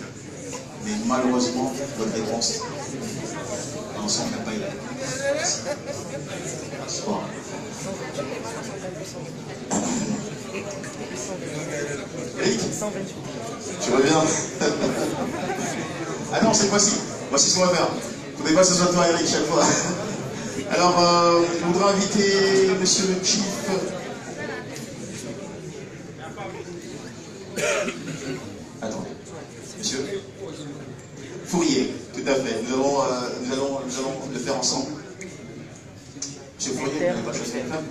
Speaker 1: mais malheureusement, votre réponse, l'ensemble n'a pas été. Bon. Eric, tu reviens? Ah non, cette fois-ci. Voici ce qu'on va faire. Il ne faudrait pas que ce soit toi, Eric, chaque fois. Alors, je voudrais inviter monsieur le Chief. Attendez. Monsieur Fourier, tout à fait. Nous allons le faire ensemble. Monsieur Fourier, vous n'avez pas choisi la femme?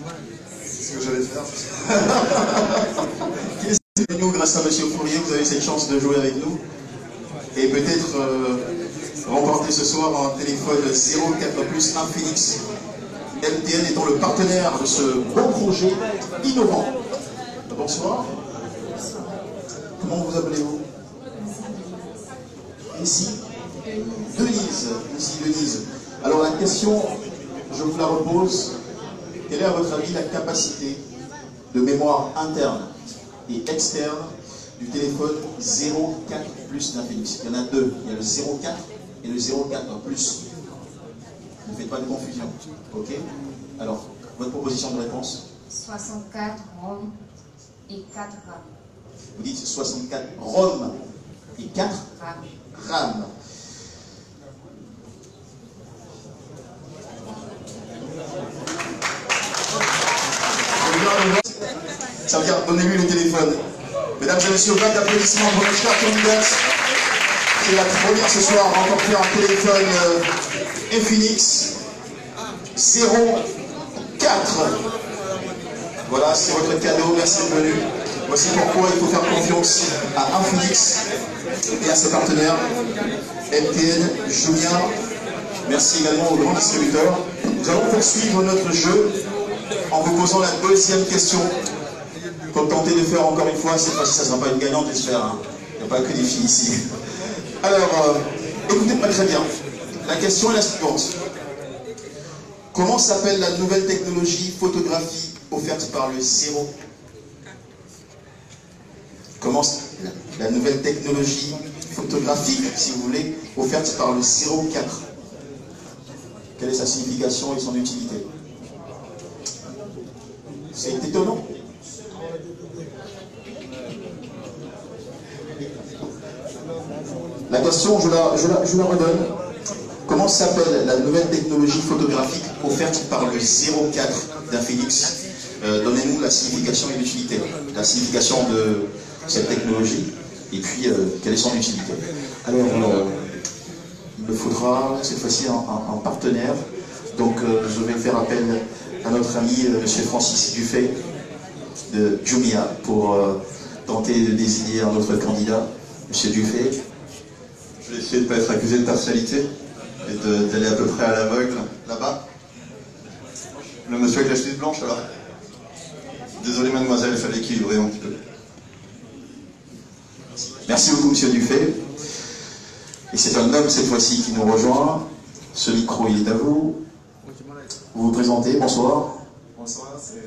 Speaker 8: C'est ce que j'allais faire.
Speaker 1: Nous, grâce à monsieur Fourier, vous avez cette chance de jouer avec nous. Et peut-être remporter ce soir un téléphone 04 Plus Infinix. MTN étant le partenaire de ce beau projet innovant. Bonsoir. Comment vous appelez-vous? Ici Denise. Ici Denise. Alors la question, je vous la repose. Quelle est à votre avis la capacité de mémoire interne et externe du téléphone 04 Plus d'Infinix? Il y en a deux. Il y a le 04 et le 04 Plus. Ne faites pas de confusion. Ok? Alors, votre proposition de réponse?
Speaker 9: 64 ROM et 4 RAM.
Speaker 1: Vous dites 64 ROM et 4 RAM. Ça veut dire, donnez-lui le téléphone. Mesdames et messieurs, plein d'applaudissements pour notre cher candidat. C'est la première ce soir à remporter un téléphone Infinix 04. Voilà, c'est votre cadeau, merci d'être venu. Voici pourquoi il faut faire confiance à Infinix et à ses partenaires, MTN, Julien. Merci également aux grands distributeurs. Nous allons poursuivre notre jeu en vous posant la deuxième question. Pour tenter de faire encore une fois, cette fois-ci, ça ne sera pas une gagnante, j'espère. Hein. Il n'y a pas que des filles ici. Alors, écoutez-moi très bien. La question est la suivante. Comment s'appelle la nouvelle technologie photographie offerte par le 0? Comment la nouvelle technologie photographique, si vous voulez, offerte par le 04? Quelle est sa signification et son utilité? C'est étonnant. La question, je la redonne. Comment s'appelle la nouvelle technologie photographique offerte par le 04 d'Infinix? Donnez-nous la signification et l'utilité. La signification de cette technologie et puis quelle est son utilité. Alors, il me faudra cette fois-ci un partenaire. Donc, je vais faire appel à notre ami M. Francis Dufay de Jumia pour tenter de désigner un autre candidat. M. Dufay.
Speaker 7: Je vais essayer de ne pas être accusé de partialité et d'aller à peu près à l'aveugle, là-bas. Le monsieur avec la chemise blanche, alors. Désolé mademoiselle, il fallait équilibrer un petit peu.
Speaker 1: Merci beaucoup M. Dufay. Et c'est un homme cette fois-ci qui nous rejoint. Ce micro, il est à vous. Vous vous présentez, bonsoir.
Speaker 10: Bonsoir, c'est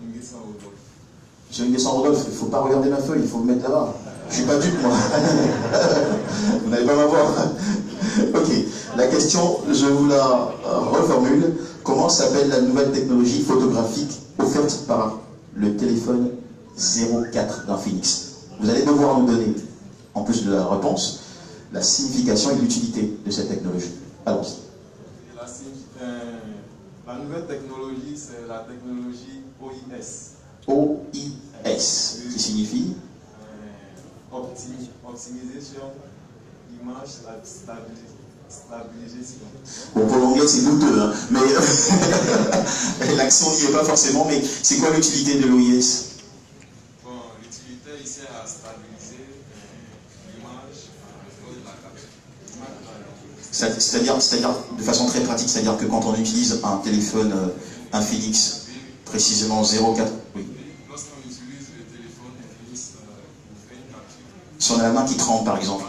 Speaker 10: Nguessan Rodolphe.
Speaker 1: Monsieur Nguessan Rodolphe, il ne faut pas regarder ma feuille, il faut me mettre là-bas. Je ne suis pas dupe, moi. Vous n'allez pas m'avoir. Ok. La question, je vous la reformule. Comment s'appelle la nouvelle technologie photographique offerte par le téléphone 04 d'Infinix? Vous allez devoir nous donner, en plus de la réponse, la signification et l'utilité de cette technologie. Allons-y.
Speaker 10: La nouvelle technologie, c'est la technologie OIS.
Speaker 1: OIS, qui signifie
Speaker 10: optimisation, image, stabilisation.
Speaker 1: Bon, pour l'anglais, c'est douteux, hein, mais l'accent n'y est pas forcément, mais c'est quoi l'utilité de l'OIS?
Speaker 10: Bon, l'utilité ici est à stabiliser l'image de la capture.
Speaker 1: C'est-à-dire, de façon très pratique, c'est-à-dire que quand on utilise un téléphone Infinix, précisément 04, oui.
Speaker 10: Lorsqu'on utilise le téléphone Infinix, on fait une capture.
Speaker 1: Si on a la main qui tremble, par exemple.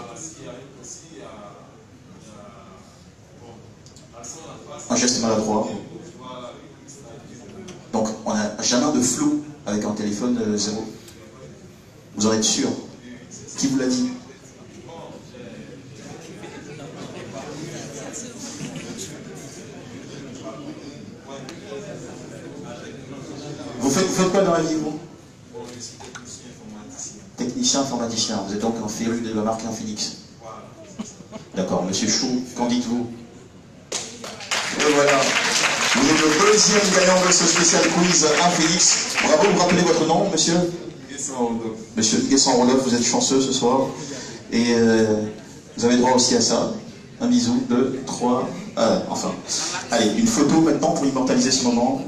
Speaker 1: Un geste maladroit. Donc, on n'a jamais de flou avec un téléphone 0. Vous en êtes sûr? Qui vous l'a dit? Vous faites quoi dans la vie, vous? Technicien informaticien. Vous êtes donc un féru de la marque Infinix. D'accord. Monsieur Chou, qu'en dites-vous? Et voilà. Vous êtes le deuxième gagnant de ce spécial quiz Infinix. Bravo, vous rappelez votre nom, monsieur? Monsieur Guesson Rodolphe, vous êtes chanceux ce soir. Et vous avez droit aussi à ça. Un bisou, 2, 3, enfin. Allez, une photo maintenant pour immortaliser ce moment.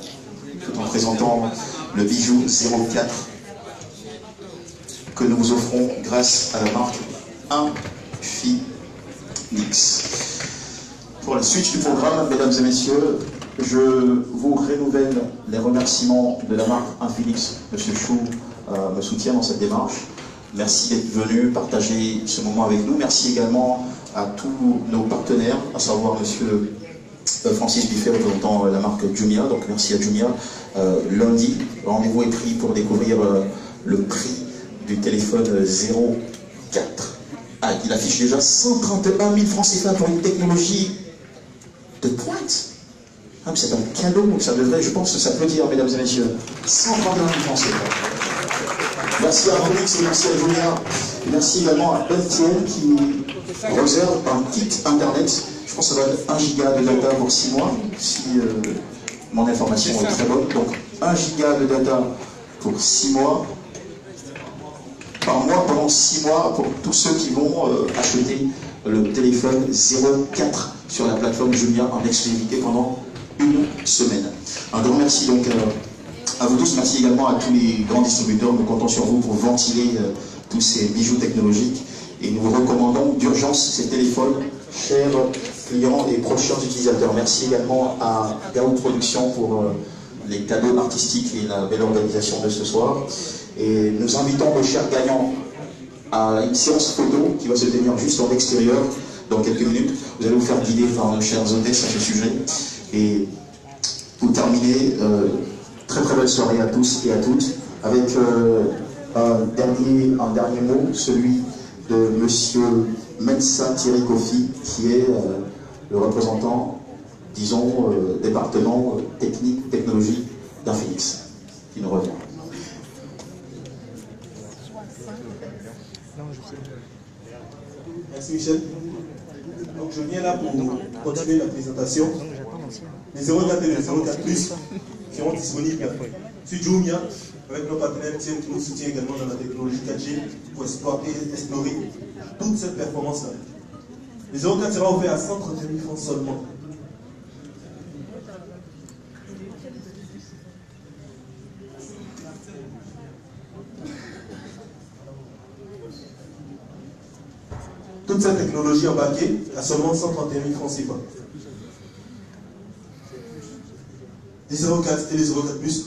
Speaker 1: Tout en présentant le bijou 04 que nous vous offrons grâce à la marque Infinix. Pour la suite du programme, mesdames et messieurs, je vous renouvelle les remerciements de la marque Infinix. Monsieur Chou me soutient dans cette démarche. Merci d'être venu partager ce moment avec nous. Merci également à tous nos partenaires, à savoir monsieur Francis Biffet, représentant la marque Jumia. Donc merci à Jumia. Lundi, rendez-vous est pris pour découvrir le prix du téléphone 04. Ah, il affiche déjà 131 000 francs CFA pour une technologie de pointe. Ah, c'est un cadeau, ça devrait, je pense, s'applaudir, mesdames et messieurs. 131 000 francs CFA. Merci à Ronix et merci à Julien. Merci également à MTN qui réserve un kit internet. Je pense que ça va être 1 giga de data pour 6 mois, si mon information est très bonne. Donc 1 giga de data pour 6 mois. Par mois pendant 6 mois pour tous ceux qui vont acheter le téléphone 04 sur la plateforme Jumia en exclusivité pendant une semaine. Un grand merci donc à vous tous. Merci également à tous les grands distributeurs. Nous comptons sur vous pour ventiler tous ces bijoux technologiques et nous vous recommandons d'urgence ces téléphones, chers clients et prochains utilisateurs. Merci également à Gao Productions pour les cadeaux artistiques et la belle organisation de ce soir. Et nous invitons nos chers gagnants à une séance photo qui va se tenir juste en extérieur dans quelques minutes. Vous allez vous faire guider par nos chers hôtesses à ce sujet. Et pour terminer, très très belle soirée à tous et à toutes, avec un dernier mot, celui de monsieur Mensa Thierry Kofi, qui est le représentant, disons, département technique, technologie d'Infinix, qui nous revient.
Speaker 6: Merci Michel. Donc je viens là pour continuer la présentation. Les 04 et les 04 Plus seront disponibles sur Jumia avec nos partenaires MTN qui nous soutiennent également dans la technologie 4G pour explorer toute cette performance-là. Les 04 sera offert à 131 000 francs seulement. Toute cette technologie embarquée à seulement 131 000 francs CFA. Les 04 et les 04 Plus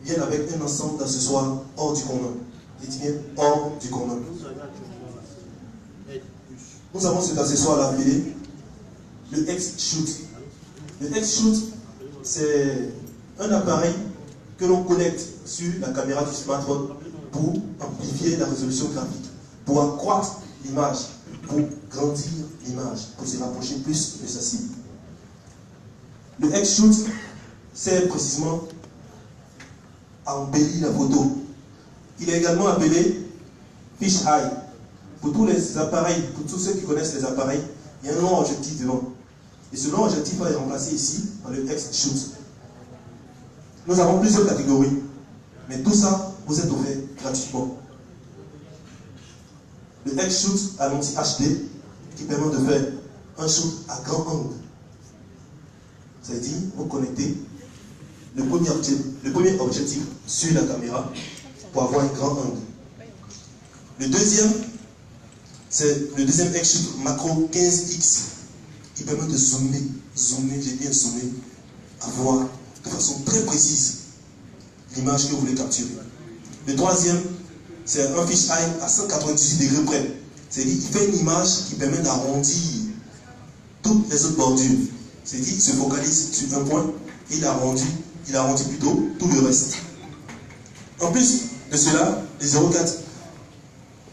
Speaker 6: viennent avec un ensemble d'accessoires hors du commun. Dites bien hors du commun. Nous avons cet accessoire appelé le X-Shoot. Le X-Shoot, c'est un appareil que l'on connecte sur la caméra du smartphone pour amplifier la résolution graphique, pour accroître l'image, pour grandir l'image, pour se rapprocher plus de sa cible. Le X-Shoot sert précisément à embellir la photo. Il est également appelé Fish Eye. Pour tous les appareils, pour tous ceux qui connaissent les appareils, il y a un long objectif devant. Et ce long objectif va être remplacé ici par le X-Shoot. Nous avons plusieurs catégories, mais tout ça vous est offert gratuitement. le X-Shoot à l'anti-HD qui permet de faire un shoot à grand angle. C'est-à-dire, vous connectez le premier objectif sur la caméra pour avoir un grand angle. Le deuxième, c'est le deuxième X-Shoot macro 15X qui permet de zoomer, j'ai bien zoomé, à voir de façon très précise l'image que vous voulez capturer. Le troisième, c'est un fisheye à 198 degrés près. C'est-à-dire qu'il fait une image qui permet d'arrondir toutes les autres bordures. C'est-à-dire qu'il se focalise sur un point et il arrondit plutôt tout le reste. En plus de cela, les 04,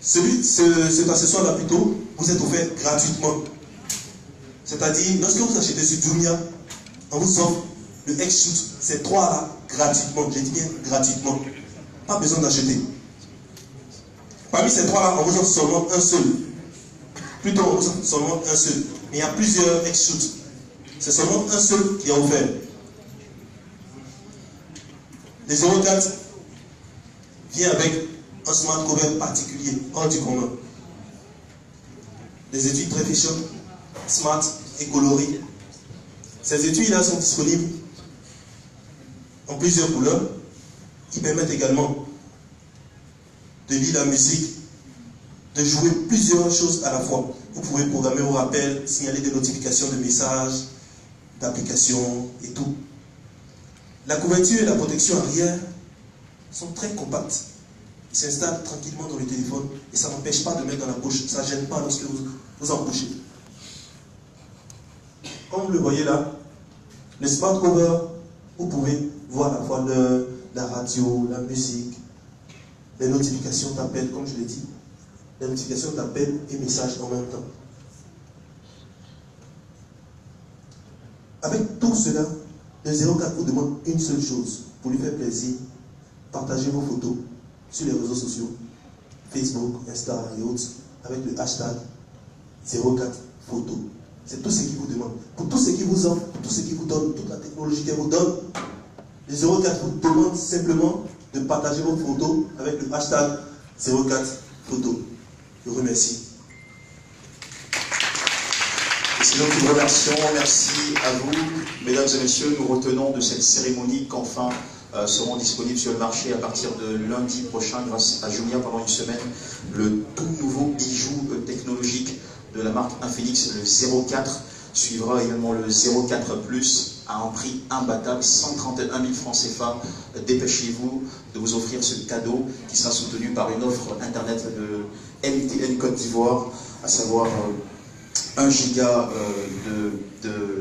Speaker 6: cet accessoire-là plutôt, vous êtes offert gratuitement. C'est-à-dire, lorsque vous achetez sur Jumia, on vous offre le X-Shoot, ces trois-là, gratuitement. J'ai dit bien gratuitement. Pas besoin d'acheter. Parmi ces trois-là, on vous offre seulement un seul. Plutôt, on vous offre seulement un seul. Mais il y a plusieurs X-Shoot. C'est seulement un seul qui est offert. Les 04 vient avec un smart cover particulier, hors du commun. Des étuis très fashion, smart et colorées. Ces étuis-là sont disponibles en plusieurs couleurs qui permettent également de lire la musique, de jouer plusieurs choses à la fois. Vous pouvez programmer vos rappels, signaler des notifications de messages, d'applications et tout. La couverture et la protection arrière sont très compactes. Ils s'installent tranquillement dans le téléphone et ça n'empêche pas de mettre dans la poche. Ça ne gêne pas lorsque vous embauchez. Comme vous le voyez là, le smart cover, vous pouvez voir à la fois la radio, la musique, les notifications d'appel, comme je l'ai dit, les notifications d'appel et messages en même temps. Avec tout cela, le 04 vous demande une seule chose pour lui faire plaisir: partagez vos photos sur les réseaux sociaux, Facebook, Insta et autres, avec le hashtag 04 photos. C'est tout ce qu'il vous demande. Pour tout ce qu'il vous offre, pour tout ce qu'il vous donne, toute la technologie qu'elle vous donne, le 04 vous demande simplement de partager vos photos avec le hashtag 04 photos. Je vous remercie.
Speaker 1: Et c'est donc une remercions. Merci à vous, mesdames et messieurs. Nous retenons de cette cérémonie qu'enfin seront disponibles sur le marché à partir de lundi prochain, grâce à Jumia, pendant une semaine, le tout nouveau bijou technologique de la marque Infinix, le 04. Suivra également le 04 Plus à un prix imbattable, 131 000 francs CFA. Dépêchez-vous de vous offrir ce cadeau qui sera soutenu par une offre internet de MTN Côte d'Ivoire, à savoir 1 giga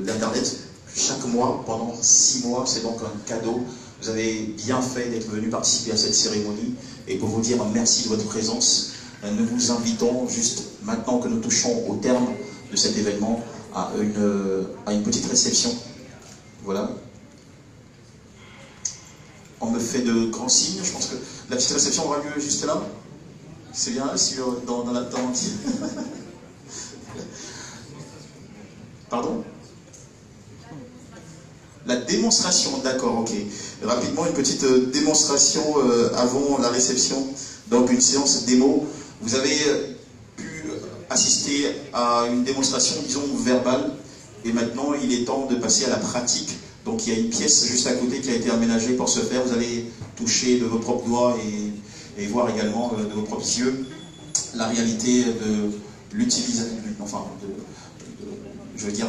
Speaker 1: d'internet chaque mois pendant 6 mois. C'est donc un cadeau. Vous avez bien fait d'être venu participer à cette cérémonie, et pour vous dire merci de votre présence, nous vous invitons, juste maintenant que nous touchons au terme de cet événement, à une petite réception. Voilà. On me fait de grands signes. Je pense que la petite réception aura lieu juste là. C'est bien dans la tente. Pardon? La démonstration, d'accord, ok. Rapidement, une petite démonstration avant la réception. Donc une séance démo. Vous avez pu assister à une démonstration, disons, verbale. Et maintenant, il est temps de passer à la pratique. Donc il y a une pièce juste à côté qui a été aménagée pour ce faire. Vous allez toucher de vos propres doigts et voir également de vos propres yeux la réalité de l'utilisation, enfin, je veux dire,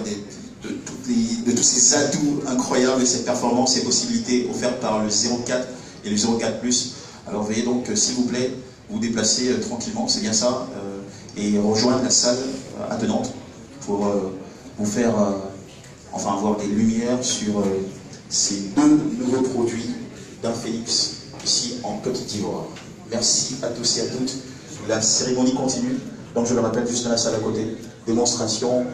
Speaker 1: de tous ces atouts incroyables et ces performances et possibilités offertes par le 04 et le 04 Plus. Alors veuillez donc, s'il vous plaît, vous déplacer tranquillement, c'est bien ça, et rejoindre la salle attenante pour vous faire, enfin avoir des lumières sur ces deux nouveaux produits d'Infinix ici en Côte d'Ivoire. Merci à tous et à toutes. La cérémonie continue, donc je le rappelle, juste dans la salle à côté, démonstration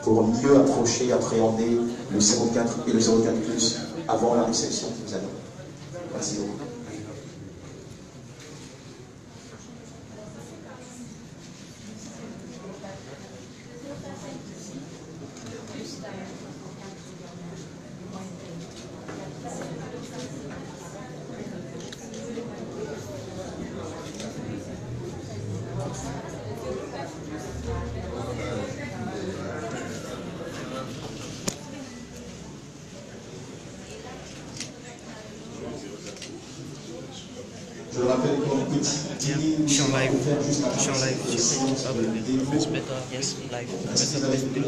Speaker 1: pour mieux approcher et appréhender le 04 et le 04 Plus avant la réception que nous avons. Merci beaucoup. petit dîner
Speaker 4: Je suis en live.
Speaker 1: offert juste
Speaker 4: Je suis en live.
Speaker 1: Yes,
Speaker 4: live.
Speaker 1: Merci de rester.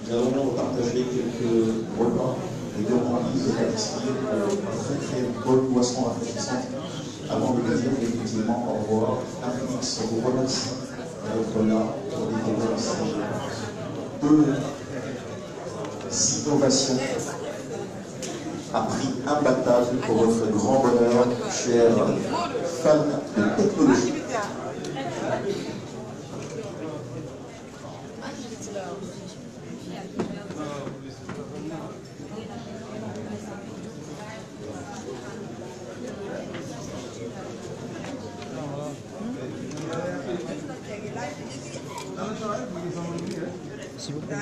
Speaker 1: Nous allons partager quelques repas et gourmandises et pâtisseries, très très bonne boisson rafraîchissante. Avant de dire effectivement au revoir, Infinix vous remercie d'être là pour découvrir ces 2 innovations à prix imbattable pour votre grand bonheur, chers fans de technologie.
Speaker 4: S'il vous plaît.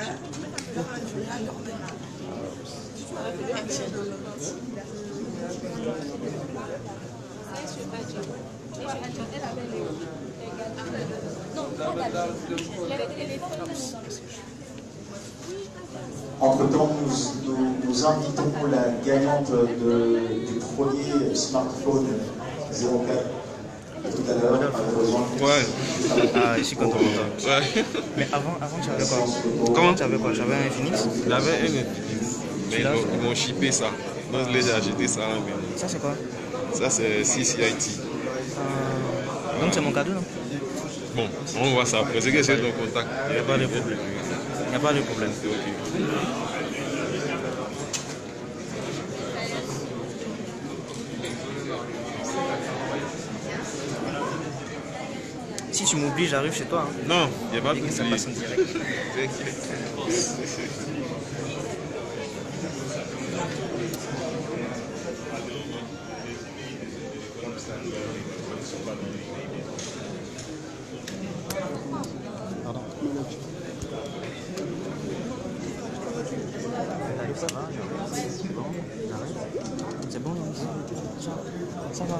Speaker 1: Entre-temps, nous invitons la gagnante du premier smartphone 04 tout à l'heure, malheureusement.
Speaker 11: Ouais.
Speaker 4: Ah, je suis content.
Speaker 11: Ouais.
Speaker 4: Mais avant tu avais quoi? Comment tu avais quoi? J'avais un Infinix.
Speaker 11: J'avais un Infinix. Mais ils m'ont chippé ça. Moi, je l'ai déjà acheté ça.
Speaker 4: Ça, c'est quoi?
Speaker 11: Ça, c'est CCIT.
Speaker 4: Donc, c'est mon cadeau, non?
Speaker 11: Bon, on voit ça après. C'est que c'est ton contact.
Speaker 4: Il n'y a pas de problème. Il n'y a pas de problème.
Speaker 11: Ok.
Speaker 4: Si tu m'oublies, j'arrive chez toi. Hein.
Speaker 11: Non, il n'y a pas de
Speaker 4: problème. Ça passe en direct. Pardon. Ça va, c'est bon, c'est bon, ça va.